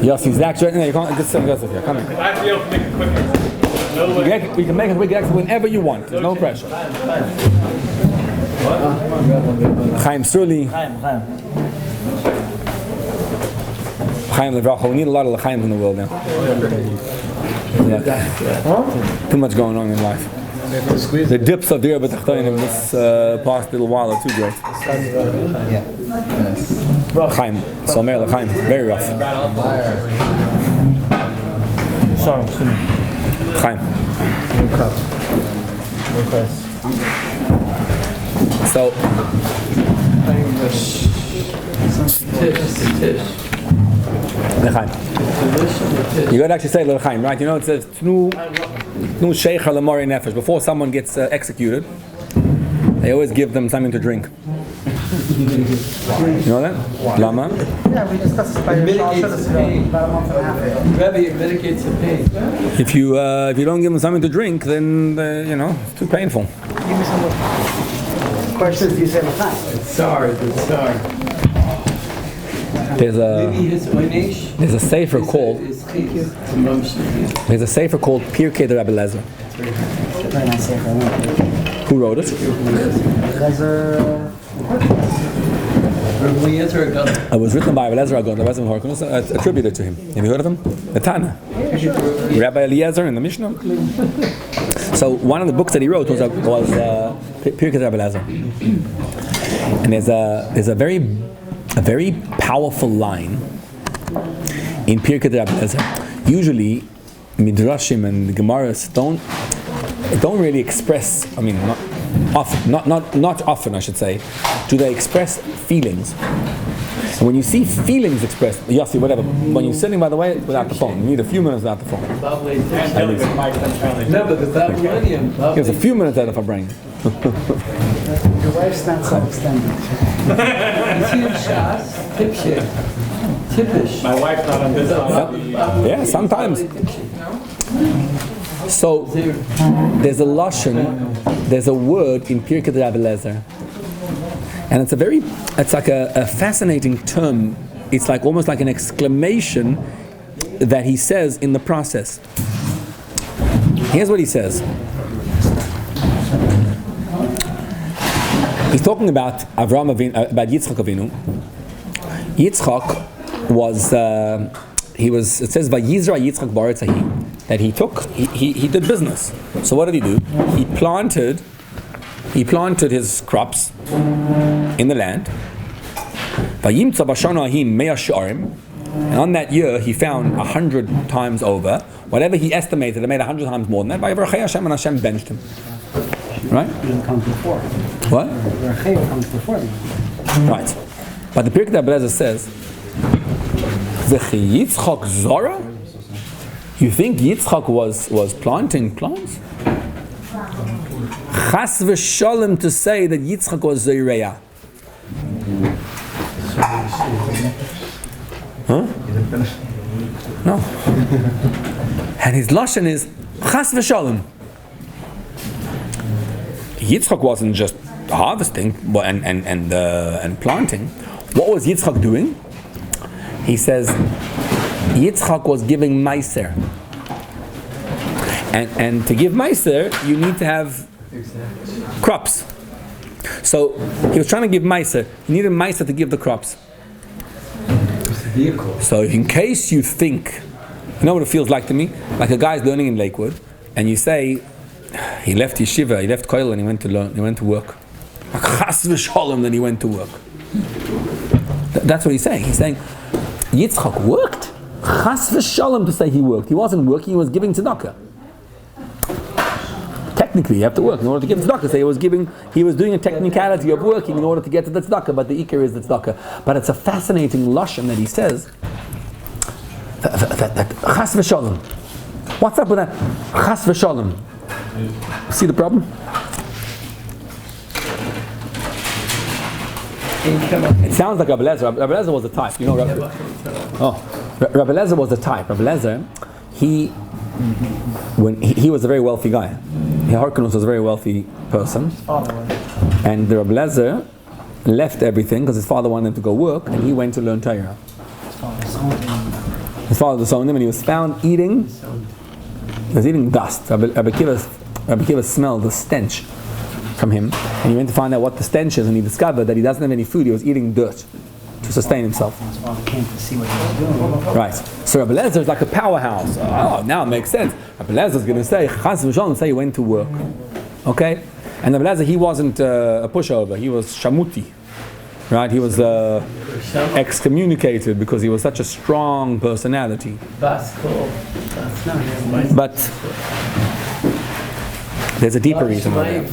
Yossi, Zach, joining us. You can't just send Yossi here. Come in. I have to be able to make it quicker. We can make a quick exit whenever you want. There's no pressure. Chaim Sruli. Chaim Levracha. We need a lot of L'chaim in the world now. Yeah. Too much going on in life. The dips of Dir B'Tachteinim in this past little while are too great. Chaim, Somer L'chaim, very rough. Chaim. So, L'chaim. You got to actually say L'chaim, right? You know it says Tnu Sheikha L'Mori Nefesh. Before someone gets executed, they always give them something to drink. You know that? Lama? Yeah, we discussed this by about a month and a half ago. Rabbi, it mitigates the pain. If you don't give them something to drink, then it's too painful. Give me some questions. You say L'chaim. It's sour, it's sour. There's a sefer called Pirkei de Rabbi Lezer. Very nice sefer. Who wrote it? It was written by Rabbi Lezer Agon, the Rebbe Horkos, attributed to him. Have you heard of him? The Tana. Rabbi Eliezer in the Mishnah. So one of the books that he wrote was Pirkei de Rabbi Lezer. And there's a very powerful line in Pirkei de Rabbi Lezer. Usually, Midrashim and the Gemaras don't really express. I mean, not often, I should say. Do they express feelings? And when you see feelings expressed, Yossi, whatever. When you're sitting, by the way, without the phone, you need a few minutes without the phone. At least. No, but without millennium. There's a few minutes out of our brain. Your wife's not so extended. My wife's not on this side. Yeah, sometimes. So there's a lashon, there's a word in Pirkei de Rabbi Lezer, and it's like a fascinating term it's like almost like an exclamation that he says in the process. Here's what he says. He's talking about Avraham Avinu, about Yitzchak Avinu. Yitzchak was it says Vayizra Yitzchak Ba'aretz Hahi, that he did business. So what did he do? He planted his crops in the land. Vayimtza b'shana hahi mea she'arim, and on that year he found 100 times over whatever he estimated. It made 100 times more than that. Vayivrakei Hashem, and Hashem benched him. Right? It comes before. What? Rachel comes before me. Right. But the Pirkei Abelezer says, V'chi Yitzchak Zora? You think Yitzchak was planting plants? Chas v'shalom to say that Yitzchak was Zoreya. Huh? No. And his lashon is Chas v'shalom. Yitzchak wasn't just harvesting and planting. What was Yitzchak doing? He says Yitzchak was giving meiser. And to give meiser, you need to have crops. So he was trying to give meiser. He needed meiser to give the crops. So in case you think, you know what it feels like to me? Like a guy's learning in Lakewood, and you say, he left yeshiva, he left koil, and he went to learn. He went to work. Chas v'sholem, then he went to work. That's what he's saying. He's saying Yitzchak worked. Chas v'sholem to say he worked. He wasn't working. He was giving tzedakah. Technically, you have to work in order to give tzedakah. So he was doing a technicality of working in order to get to the tzedakah. But the ikar is the tzedakah. But it's a fascinating lashon that he says that chas v'sholem. What's up with that? Chas v'sholem. See the problem? It sounds like Rabbi Lezer. Rabbi Lezer was a type. You know, Rabbi Lezer was a type. Rabbi Lezer, he was a very wealthy guy. Harkinus was a very wealthy person. And the Rabbi Lezer left everything because his father wanted him to go work, and he went to learn Torah. His father disowned him, and he was found eating. He was eating dust. Rabbi Kiva smelled the stench from him, and he went to find out what the stench is, and he discovered that he doesn't have any food. He was eating dirt to sustain himself. His father came to see what he was doing. Right. So Rabbi Lezer is like a powerhouse. Oh, now it makes sense. Rabbi Lezer is going to say, Chas v'sholom, say he went to work. Okay? And Rabbi Lezer, he wasn't a pushover. He was shamuti. Right? He was excommunicated because he was such a strong personality. That's cool. But there's a deeper reason why.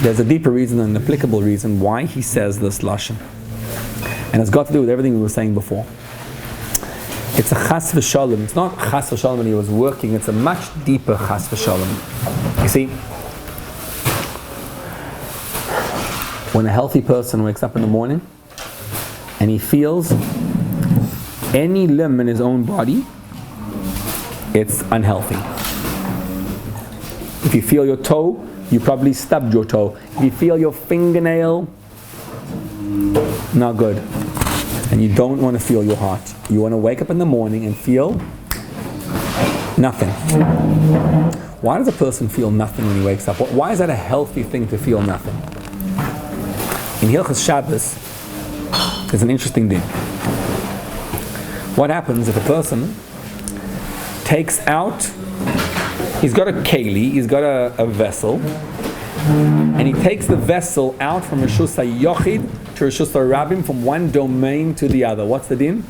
There's a deeper reason, an applicable reason why he says this lashon, and it's got to do with everything we were saying before. It's a chas v'shalom. It's not chas v'shalom when he was working. It's a much deeper chas v'shalom. You see, when a healthy person wakes up in the morning and he feels any limb in his own body, it's unhealthy. If you feel your toe, you probably stubbed your toe. If you feel your fingernail, not good. And you don't want to feel your heart. You want to wake up in the morning and feel nothing. Why does a person feel nothing when he wakes up? Why is that a healthy thing to feel nothing? In Hilchos Shabbos, there's an interesting thing. What happens if a person takes out, he's got a keli, he's got a vessel, and he takes the vessel out from Rishus HaYochid to Rishus HaRabim, from one domain to the other. What's the din?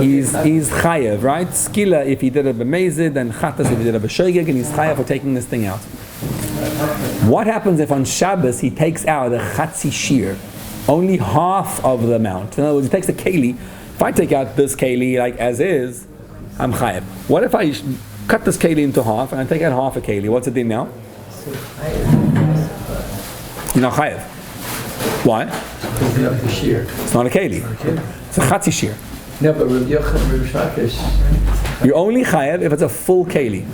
He's chayev, right? Skila if he did a b'mezid, and chatas if he did a b'shoigeg, and he's chayev for taking this thing out. What happens if on Shabbos he takes out a chatzi shir, only half of the amount? In other words, he takes a keli. If I take out this keli like as is, I'm chayev. What if I cut this keli into half and I take out half a keli? What's the din now? You're not chayev. Why? It's not a keli. It's a chatzi shir. No, but Rabbi Shakish. You're only chayev if it's a full keli.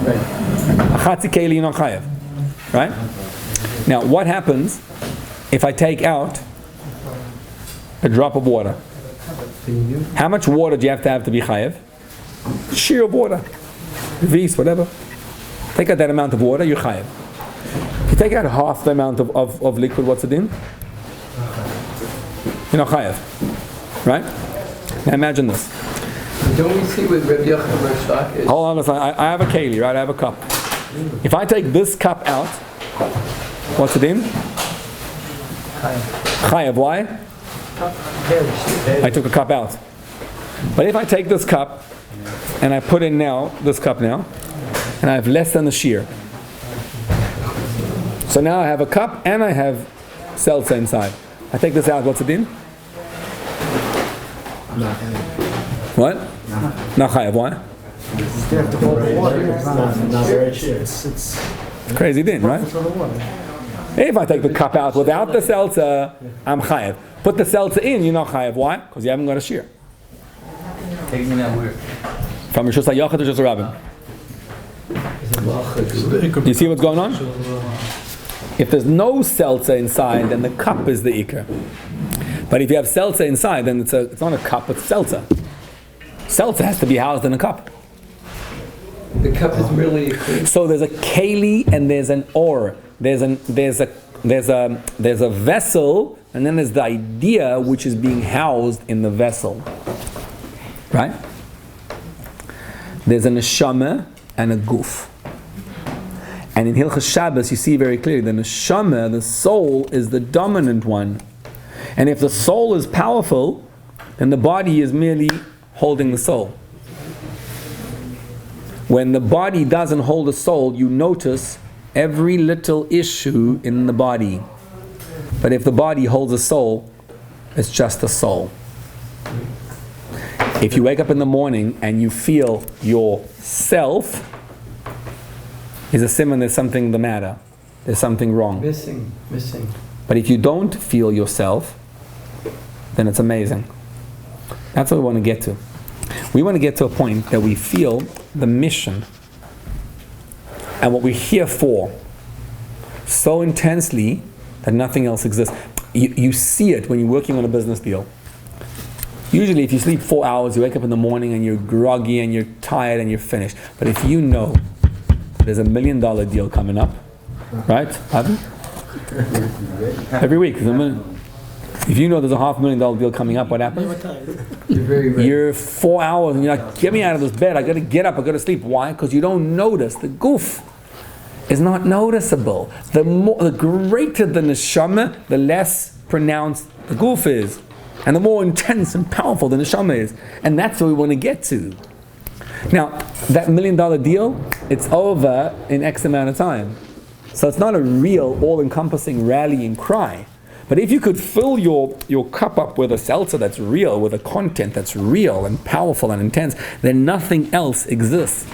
Right. A chatzi keli, you're not chayev. Right? Now, what happens if I take out A drop of water. How much water do you have to be chayev? Sheer of water. Vis, whatever. Take out that amount of water, you're chayev. If you take out half the amount of liquid, what's it in? You're not chayev. Right? Now imagine this. Don't we see with Rabbi Yochanan is? Hold on a second. I have a keli, right? I have a cup. If I take this cup out, what's it in? Chayev. Why? I took a cup out. But if I take this cup and I put in this cup now, and I have less than the shear. So now I have a cup and I have seltzer inside. I take this out, what's it in? What? Not chayav. Why? It's Crazy din, right? If I take the cup out without the seltzer, I'm chayav. Put the seltzer in, you're not chayav. Why? Because you haven't got a shear. Taking that word. From Rishus HaYachid to Rishus Rabbi. You see what's going on? If there's no seltzer inside, then the cup is the ikar. But if you have seltzer inside, then it's not a cup, it's seltzer. Seltzer has to be housed in a cup. The cup is really a So there's a keli and there's an or. There's a vessel, and then there's the idea which is being housed in the vessel. Right? There's a neshama and a guf. And in Hilchas Shabbos, you see very clearly the neshama, the soul, is the dominant one. And if the soul is powerful, then the body is merely holding the soul. When the body doesn't hold the soul, you notice every little issue in the body. But if the body holds the soul, it's just the soul. If you wake up in the morning and you feel yourself, is a siman, there's something the matter. There's something wrong. missing. But if you don't feel yourself, then it's amazing. That's what we want to get to. We want to get to a point that we feel the mission and what we're here for so intensely that nothing else exists. You see it when you're working on a business deal. Usually if you sleep 4 hours, you wake up in the morning and you're groggy and you're tired and you're finished. But if you know there's $1 million deal coming up, right? Every week. If you know there's a $500,000 deal coming up, what happens? You're 4 hours and you're like, get me out of this bed. I got to get up. I got to sleep. Why? Because you don't notice. The goof is not noticeable. The greater the neshama, the less pronounced the goof is. And the more intense and powerful the neshama is. And that's what we want to get to. Now, that $1 million deal, it's over in X amount of time. So it's not a real, all-encompassing rallying cry. But if you could fill your cup up with a seltzer that's real, with a content that's real and powerful and intense, then nothing else exists.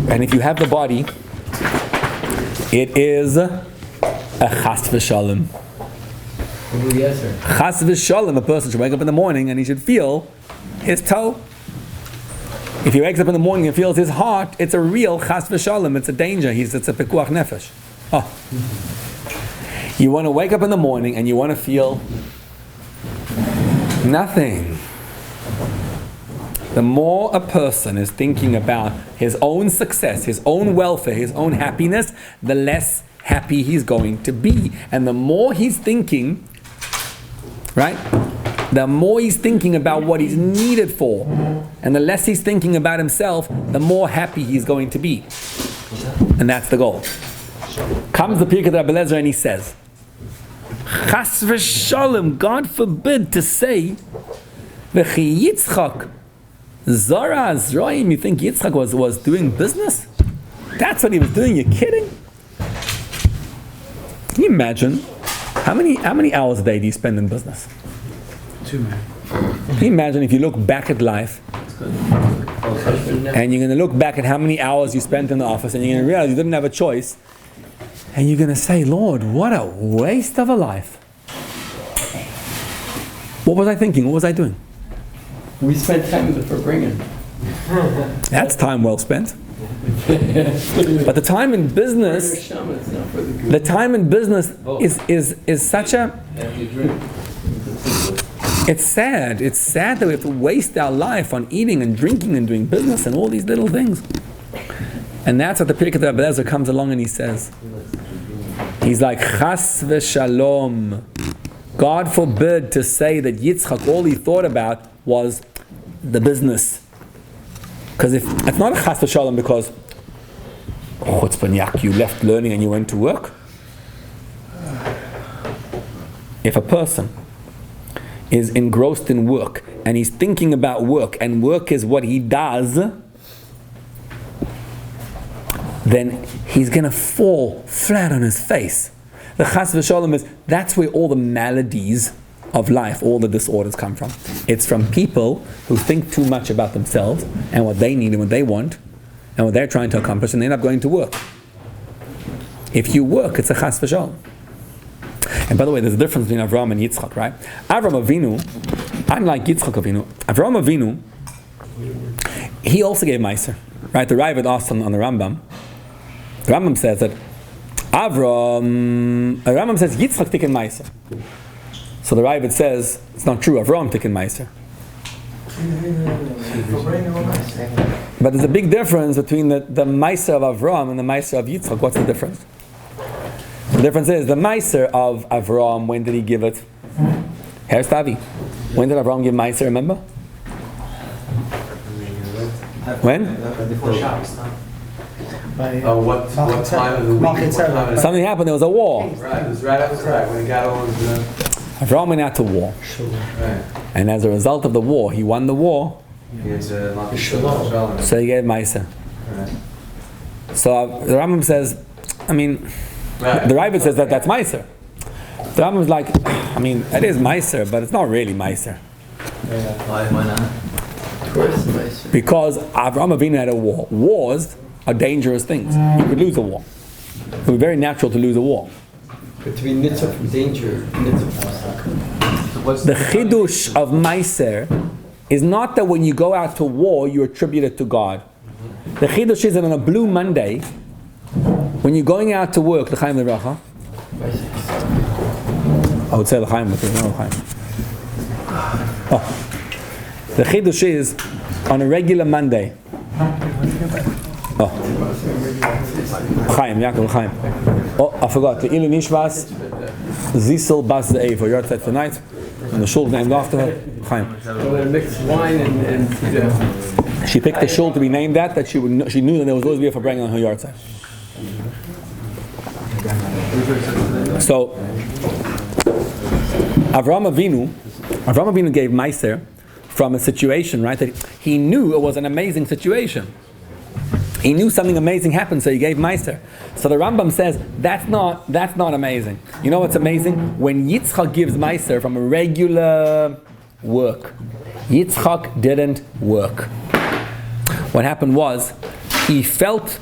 And if you have the body, it is a chas v'shalom. Yes, sir. Chas v'shalom, a person should wake up in the morning and he should feel his toe. If he wakes up in the morning and feels his heart, it's a real chas v'shalom. It's a danger. It's a pekuach nefesh. Oh. You want to wake up in the morning and you want to feel nothing. The more a person is thinking about his own success, his own welfare, his own happiness, the less happy he's going to be. And the more he's thinking, right? The more he's thinking about what he's needed for, and the less he's thinking about himself, the more happy he's going to be. And that's the goal. Comes the Pirkei Rabbi Eliezer and he says, Chas v'shalom, God forbid to say, V'chi Yitzchak, Zara Azroim, you think Yitzchak was doing business? That's what he was doing, you're kidding? Can you imagine? How many hours a day do you spend in business? 2 minutes. Can you imagine if you look back at life, and you're going to look back at how many hours you spent in the office, and you're going to realize you didn't have a choice, and you're going to say, Lord, what a waste of a life. What was I thinking? What was I doing? We spent time with the Fabrengen. That's time well spent. But the time in business, the time in business is such a, It's sad. It's sad that we have to waste our life on eating and drinking and doing business and all these little things. And that's what the Pirkei Rabbi comes along and he says. He's like, Chas v'shalom. God forbid to say that Yitzchak, all he thought about was the business. Because if it's not a Chas v'shalom because, you left learning and you went to work. If a person is engrossed in work and he's thinking about work and work is what he does, then he's going to fall flat on his face. The Chas v'shalom is, that's where all the maladies of life, all the disorders come from. It's from people who think too much about themselves and what they need and what they want and what they're trying to accomplish, and they end up going to work. If you work, it's a Chas v'shalom. And by the way, there's a difference between Avraham and Yitzchak, right? Avraham Avinu, unlike Yitzchak Avinu, Avraham Avinu, he also gave Meiser, right? The Rabbi asked on the Rambam. The Rambam says that Rambam says Yitzchak taken Meiser. So the Rabbi says it's not true. Avraham taken Meiser. But there's a big difference between the Meiser of Avraham and the Meiser of Yitzchak. What's the difference? The difference is the Meiser of Avraham. When did he give it? Here's Tavi. When did Avraham give Meiser? Remember? When? Before Shabbos. What time of the week? What time of Something happened. There was a war. Right, it was right after that when he got all his. Avraham went out to war, Right. and as a result of the war, he won the war. He had So he gave Meiser. Right. So the Rambam says, the Rabbi says that that's Meiser. The Rambam is like, it is Meiser, but it's not really Meiser. Why not? Of course, nice. Because Avraham Avinu had a war. Wars are dangerous things. You could lose a war. It would be very natural to lose a war. But to be mitzvah from danger, The chidush of Meiser is not that when you go out to war, you attribute it to God. The chidush is that on a blue Monday, when you're going out to work, l'chaim l'bracha, I would say l'chaim, but there's no l'chaim. The chidush is on a regular Monday. Chaim, Yaakov l'chaim. I forgot. The Ilu Nishvas, Zisel Bas Ze'ev, for your set tonight, and the shul named after her, Chaim. mixed wine and She picked the shul to be named that she knew that there was always be a Fabrengen on her yard side. So, Avraham Avinu gave Meiser from a situation, right, that he knew it was an amazing situation. He knew something amazing happened, so he gave Meiser. So the Rambam says, that's not amazing. You know what's amazing? When Yitzchak gives Meiser from a regular work, Yitzchak didn't work. What happened was, he felt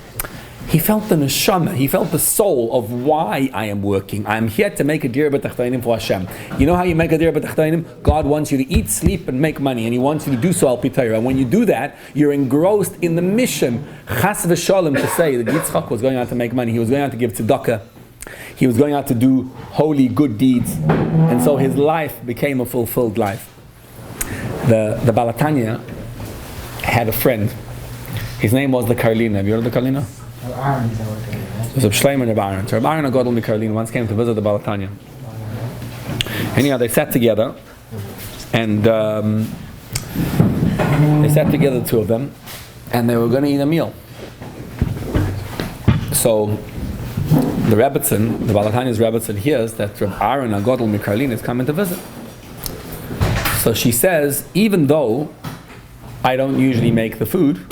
the neshama, he felt the soul of why I am working. I am here to make a dir b'tachtonim for Hashem. You know how you make a dir b'tachtonim? God wants you to eat, sleep, and make money, and He wants you to do so al pi Torah. And when you do that, you're engrossed in the mission. Chas v'shalom to say that Yitzchak was going out to make money. He was going out to give tzedakah. He was going out to do holy, good deeds. And so his life became a fulfilled life. The Balatanya had a friend. His name was the Karlina. Have you heard of the Karlina? It was a Shleimer and Rabbi Aaron. So Rabbi Aaron Agadol Mikarlin once came to visit the Balatanya. Anyhow, they sat together, and the two of them, and they were going to eat a meal. So the Rebbetzin, the Balatanya's Rebbetzin, hears that Rabbi Aaron Agadol Mikarlin is coming to visit. So she says, even though I don't usually make the food,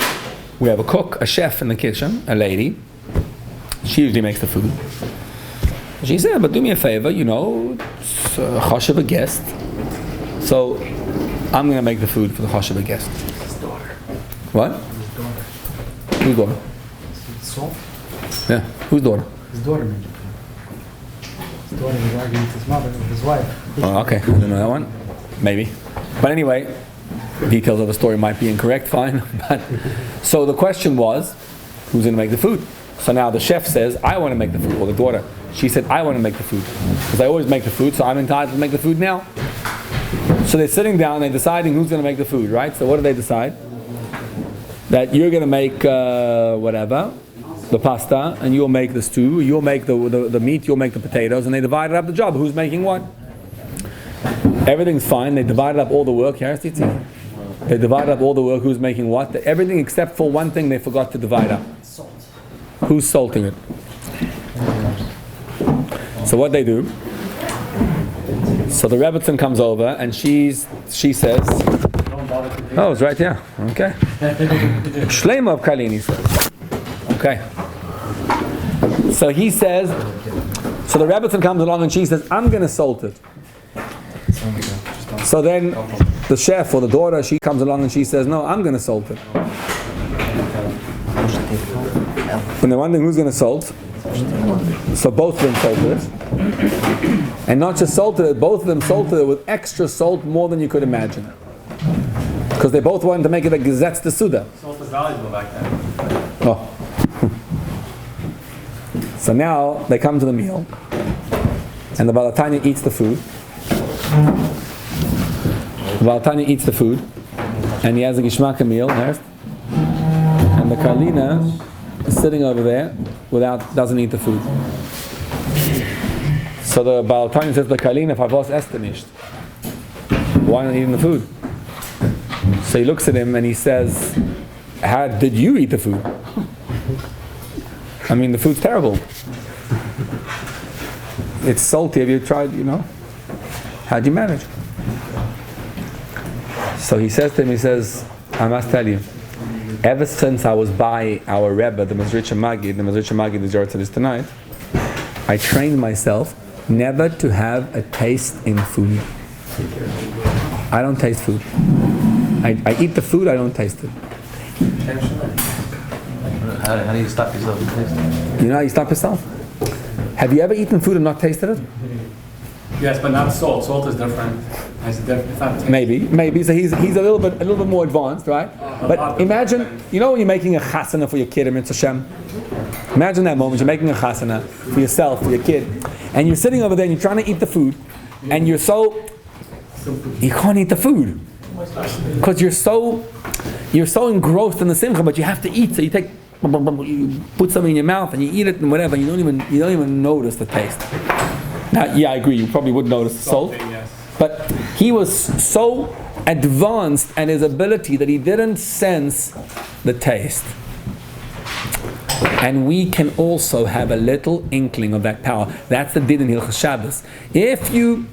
we have a cook, a chef in the kitchen, a lady. She usually makes the food. She said, but do me a favor, it's a chosh of a guest. So I'm going to make the food for the chosh of a guest. His daughter. What? Whose daughter? Salt? Yeah, whose daughter? His daughter made it. His daughter was arguing with his mother, with his wife. Oh, okay, I didn't know that one. Maybe. But anyway, details of the story might be incorrect, fine. But so the question was, who's going to make the food? So now the chef says, I want to make the food, or the daughter. She said, I want to make the food. Because I always make the food, so I'm entitled to make the food now. So they're sitting down, they're deciding who's going to make the food, right? So what do they decide? That you're going to make whatever, the pasta, and you'll make the stew, you'll make the meat, you'll make the potatoes, and they divided up the job. Who's making what? Everything's fine. They divided up all the work. They divided up all the work. Who's making what? Everything except for one thing they forgot to divide up. Salt. Who's salting it? So what they do? So the Rebbitzin comes over and she says, oh, it's right here. Okay. Shleima of Kalini says. Okay. So he says, so the Rebbitzin comes along and she says, I'm going to salt it. So then the chef or the daughter, she comes along and she says, no, I'm going to salt it. And they're wondering who's going to salt. So both of them salted it. And not just salted it, both of them salted it with extra salt, more than you could imagine. Because they both wanted to make it a gezetz de suda. Salt is valuable back then. Oh. So now they come to the meal, and the Balatanya eats the food. The Balatanya eats the food, and he has a gishmaka meal, and the Karlina is sitting over there doesn't eat the food. So the Balatanya says to the Karlina, "Favos esta nicht. Why not eating the food?" So he looks at him and he says, "How did you eat the food? I mean, the food's terrible. It's salty. Have you tried, How'd you manage?" So he says to him, I must tell you, ever since I was by our Rebbe, the Mezritcher Magid is yours is tonight, I trained myself never to have a taste in food. I don't taste food. I eat the food, I don't taste it. How do you stop yourself from tasting? You know how you stop yourself? Have you ever eaten food and not tasted it? Yes, but not salt. Salt is different. It's not Maybe. So he's a little bit more advanced, right? But imagine, when you're making a chasana for your kid, Mitzvah Hashem. Imagine that moment. You're making a chasana for yourself, for your kid, and you're sitting over there and you're trying to eat the food, and you can't eat the food because you're so engrossed in the simcha, but you have to eat. So you put something in your mouth and you eat it and whatever. You don't even notice the taste. Now, yeah, I agree. You probably would notice the salt, yes. But he was so advanced in his ability that he didn't sense the taste. And we can also have a little inkling of that power. That's the din in Hilchos Shabbos. If you,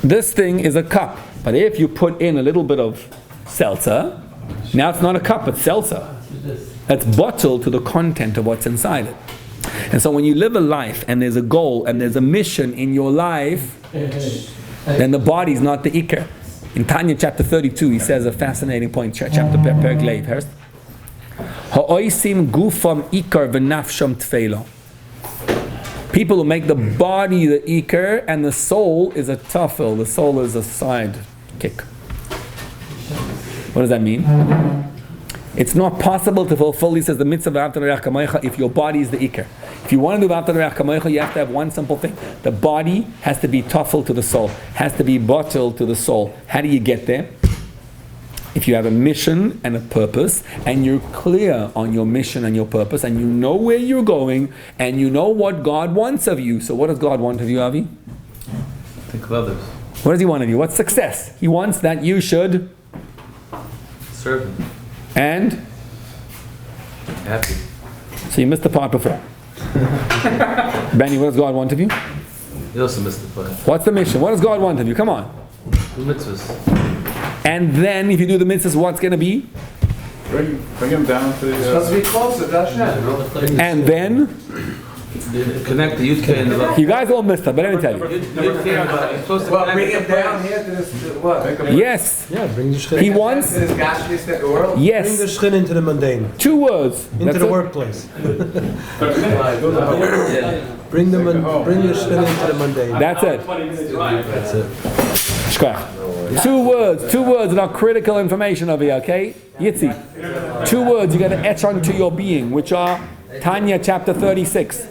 this thing is a cup, but if you put in a little bit of seltzer, now it's not a cup, it's seltzer. That's bottled to the content of what's inside it. And so when you live a life and there's a goal and there's a mission in your life, then the body's not the ikar. In Tanya chapter 32, he says a fascinating point, chapter Perek Lev. Ha'oisim gufam ikar v'nafsham tfeilo. People who make the body the ikar and the soul is a tafel. The soul is a side kick. What does that mean? It's not possible to fulfill, he says, the mitzvah of Avta Kamaycha if your body is the ikar. If you want to do Avta Kamaycha, you have to have one simple thing. The body has to be tafel to the soul, has to be bottled to the soul. How do you get there? If you have a mission and a purpose, and you're clear on your mission and your purpose, and you know where you're going, and you know what God wants of you. So what does God want of you, Avi? Think of others. What does he want of you? What's success? He wants that you should serve him. And? Happy. So you missed the part before. Benny, what does God want of you? You also missed the part. What's the mission? What does God want of you? Come on. The mitzvahs. And then, if you do the mitzvahs, what's going to be? Bring him down to the... Supposed to be closer, Hashem. And then? Connect the Yudke and the Vav. You guys all missed it, but let me tell you. You're supposed to Bring him down here to this, what? Yes. Yeah, bring the shchin. He wants... To this gashmistic world? Bring the Yes. shchin into the mundane, 2 words. into That's the it. workplace. Yeah. Bring the shchin into the mundane. That's it. That's it. Shkoyach. 2 words that are critical information over here, okay? Yitzi. 2 words you got to etch onto your being, which are Tanya chapter 36.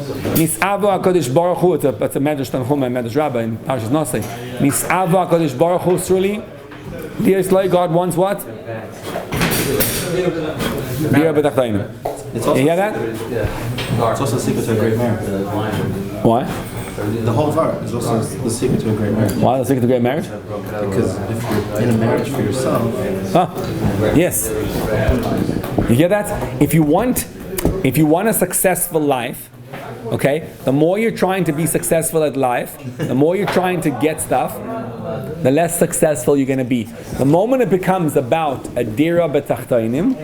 Nis'avo HaKadosh Baruch Hu, it's a Medrash Tanchuma and Medrash Rabbi in Parshas Nosei. Nis'avo HaKadosh Baruch Hu, truly, God wants what? Dira b'tachtonim. You hear that? It's also a secret to a great marriage. Why? The whole Torah is also the secret to a great marriage. Why the secret to a great marriage? Because if you're in a marriage for yourself... Yes. You hear that? If you want a successful life, okay, the more you're trying to be successful at life, the more you're trying to get stuff, the less successful you're going to be. The moment it becomes about a dira b'tachtonim,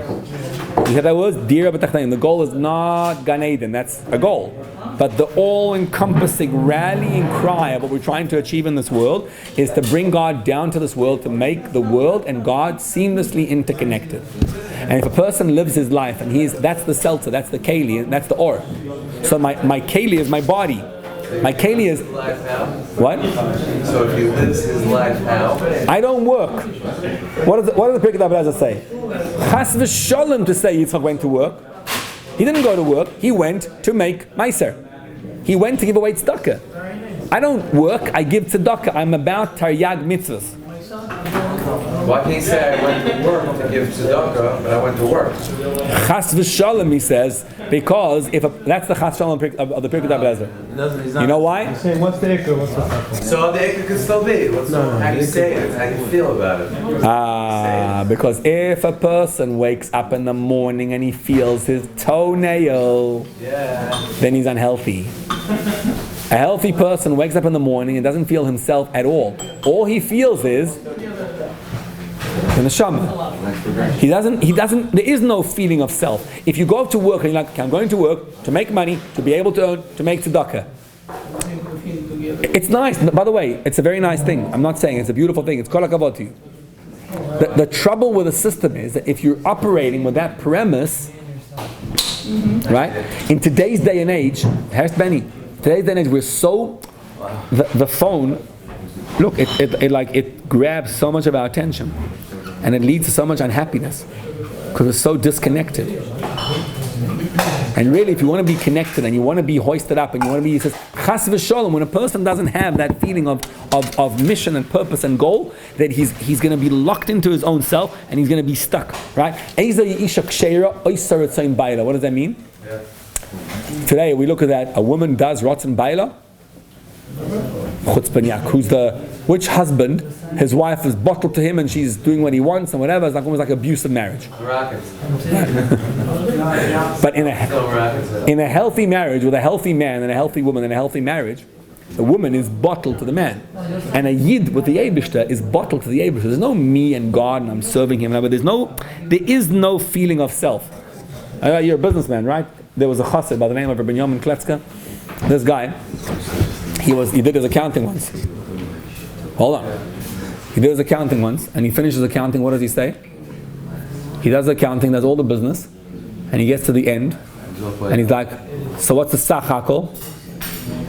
you hear that word? Dira b'tachtonim. The goal is not Gan Eden, that's a goal. But the all-encompassing rallying cry of what we're trying to achieve in this world is to bring God down to this world, to make the world and God seamlessly interconnected. And if a person lives his life, and that's the seltzer, that's the keli, that's the or. So my keli is my body. My keli is... What? So if he lives his life how? I don't work. What does the Pirkei Avos say? Chas v'sholem to say Yitzchak went to work. He didn't go to work. He went to make meiser. He went to give away tzedakah. I don't work. I give tzedakah. I'm about taryag mitzvahs. Why can't he say I went to work to give tzedakah, but I went to work? Chas v'shalom, he says, because that's the chas v'shalom of the Pirkei Avos. You know why? He's saying, what's the ikka? What's the chas? So the ikka could still be. How do you say it? How do you feel about it? Because if a person wakes up in the morning and he feels his toenail, then he's unhealthy. A healthy person wakes up in the morning and doesn't feel himself at all. All he feels is the neshama. He doesn't, there is no feeling of self. If you go to work and you're like, okay, I'm going to work to make money, to be able to earn, to make tzedakah. It's nice, by the way, it's a very nice thing. I'm not saying it's a beautiful thing, it's kol hakavod to you. The trouble with the system is that if you're operating with that premise, right? In today's day and age, today's day and age, we're so, the phone, look, it grabs so much of our attention, and it leads to so much unhappiness because we're so disconnected. And really, if you want to be connected and you want to be hoisted up and you want to be, it says, chas v'sholom, when a person doesn't have that feeling of mission and purpose and goal, that he's going to be locked into his own self and he's going to be stuck, right? What does that mean? Today we look at that, a woman does rotzen baila. Which husband, his wife is bottled to him and she's doing what he wants and whatever, it's almost like abusive marriage. But in a healthy marriage with a healthy man and a healthy woman and a healthy marriage, the woman is bottled to the man. And a yid with the Eibishter is bottled to the Eibishter. There's no me and God and I'm serving him, but there is no feeling of self. You're a businessman, right? There was a chassid by the name of Rabbi Kletzka. This guy, he did his accounting once. Hold on. He did his accounting once, and he finishes accounting. What does he say? He does accounting, does all the business, and he gets to the end, and he's like, so what's the sach hakol?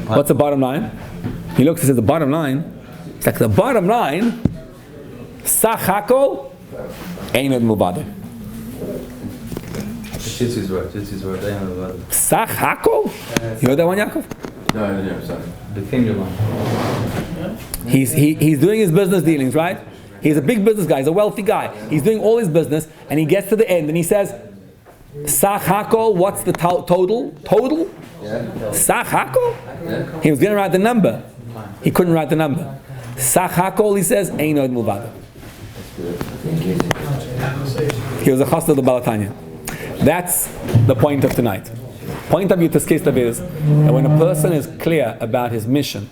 What's the bottom line? He looks and says, the bottom line, it's like the bottom line, sach hakol, ain't it mubade. Sach hakol? You heard that one, Yaakov? No, sorry. The finger one. He's doing his business dealings, right? He's a big business guy. He's a wealthy guy. He's doing all his business, and he gets to the end, and he says, "Sach hakol." What's the total? Total? Yeah. Sach hakol. Yeah. He was going to write the number. He couldn't write the number. Sach hakol. He says, "Ein od mulvada." He was a chassid of the Balatanya. That's the point of tonight. Point of view to Kislev is that when a person is clear about his mission,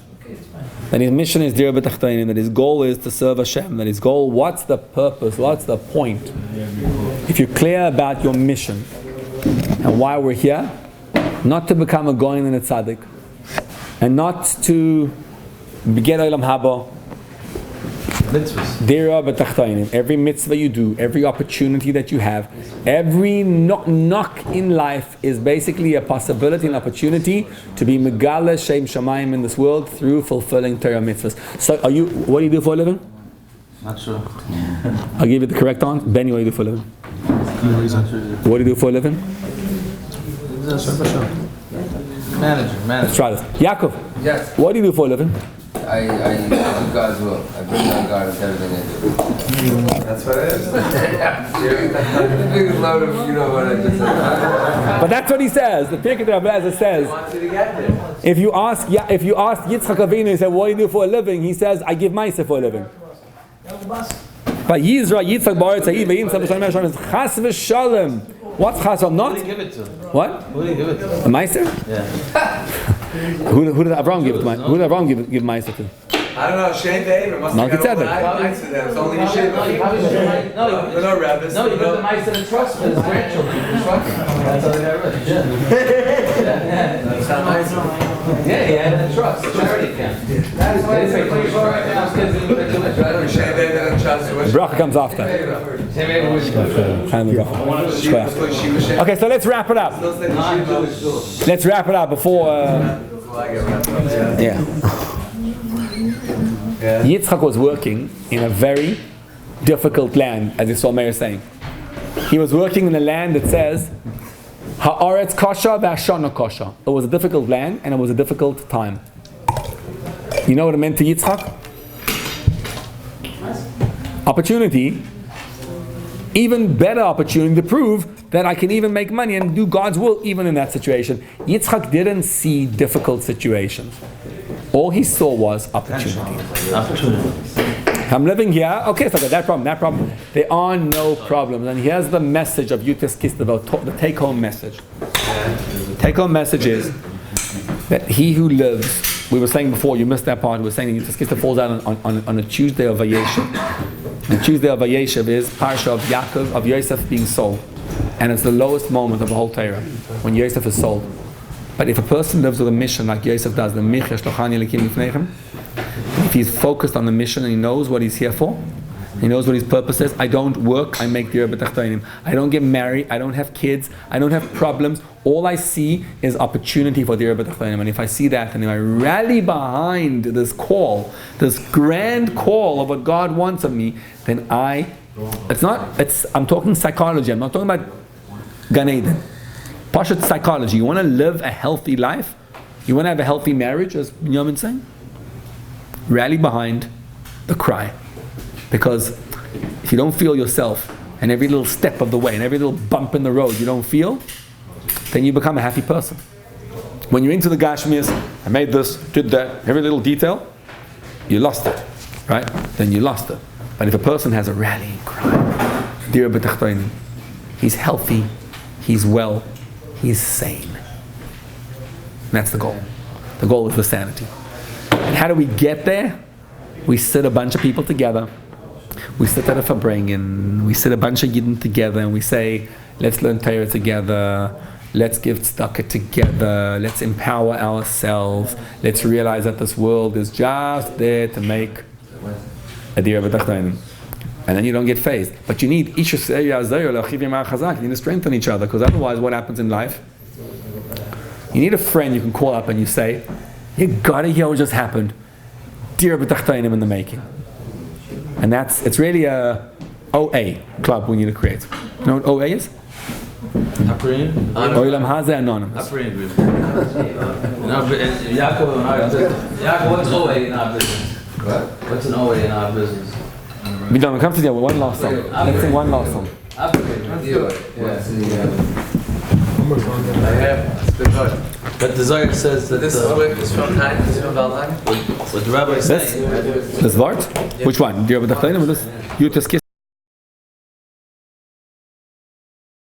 that his mission is dira b'tachtonim, that his goal is to serve Hashem, that his goal, what's the purpose, what's the point? If you're clear about your mission and why we're here, not to become a goyin and a tzaddik, and not to get olam haba, dira b'tachtonim, every mitzvah you do, every opportunity that you have, every knock in life is basically a possibility, an opportunity to be megala shem shamayim in this world through fulfilling Torah mitzvahs. So what do you do for a living? Not sure. I'll give you the correct answer. Benny, what do you do for a living? What do you do for a living? Let's try this. Yaakov, Yes. what do you do for a living? I do God's will. I bring down God into everything I do. That's what it is. The biggest load of, you know what I just said. But that's what he says. The Pirkei Rabbi says. If you ask Yitzchak Avinu, he said, what do you do for a living? He says, I give ma'aser for a living. But Yisra, Yitzchak Baruch Tzayid, Ve'im Tzad B'Shalom Yashon is Chas V'Shalom. What's Chas V'Shalom? Not? Who did he give it to? What? Who did he give it to? A ma'aser? Yeah. Who did Avraham give it to? Who did Avraham give ma'aser to? I don't know, Shane David must have got all the nights with them. It's only Shane David. No, rabbis. No, you give the mice in a trust for his grandchildren. That's how they got rich. That's how nice. Yeah, he had a trust, a charity account. That's why it's like, Shane David and trust. Bracha comes after. Okay, so let's wrap it up. Let's wrap it up before. Yeah. Yitzchak was working in a very difficult land, as Yisrael Meir is saying. He was working in a land that says, Ha'aretz kosha v'hashana kosha. It was a difficult land and it was a difficult time. You know what it meant to Yitzchak? Opportunity, even better opportunity to prove that I can even make money and do God's will even in that situation. Yitzchak didn't see difficult situations. All he saw was opportunity. I'm living here. Okay, so I got that problem. There are no problems. And here's the message of Yutes Kislev, the take-home message. The take-home message is that he who lives, we were saying before, you missed that part, we were saying Yutes Kislev falls out on a Tuesday of Vayeshev. The Tuesday of Vayeshev is Parsha of Yaakov, of Yoseph being sold. And it's the lowest moment of the whole Torah, when Yoseph is sold. But if a person lives with a mission like Yoseph does, the if he's focused on the mission and he knows what he's here for, he knows what his purpose is. I don't work, I make the Rebbe. I don't get married, I don't have kids, I don't have problems. All I see is opportunity for the Rebbe. And if I see that and if I rally behind this call, this grand call of what God wants of me, then I'm talking psychology, I'm not talking about Gan Eden. Pashat psychology. You want to live a healthy life? You want to have a healthy marriage, as Binyamin's saying? Rally behind the cry. Because if you don't feel yourself, and every little step of the way, and every little bump in the road you don't feel, then you become a happy person. When you're into the Gashmias, I made this, did that, every little detail, you lost it. Right? Then you lost it. But if a person has a rallying cry, Dir b'tachtonim, he's healthy, he's well, he's sane. And that's the goal. The goal is the sanity. And how do we get there? We sit a bunch of people together. We sit at a Fabrengen. We sit a bunch of Yidden together and we say, let's learn Torah together. Let's give tzedakah together. Let's empower ourselves. Let's realize that this world is just there to make a dir b'tachtonim. And then you don't get phased. But you need you need to strengthen each other, because otherwise what happens in life? You need a friend you can call up and you say, you gotta hear what just happened. Dir b'tachtonim in the making. And it's really a OA club we need to create. You know what OA is? Oilam Hazeh Anonymous. Yaakov, what's OA in our business? What's an OA in our business? We come together with one last song. Let's sing one last song. But the Zohar says that this is from time, this is from Valheim. What the Rabbi is saying. This Vart? Which one? Dir b'tachtonim or this? Yutes Kislev?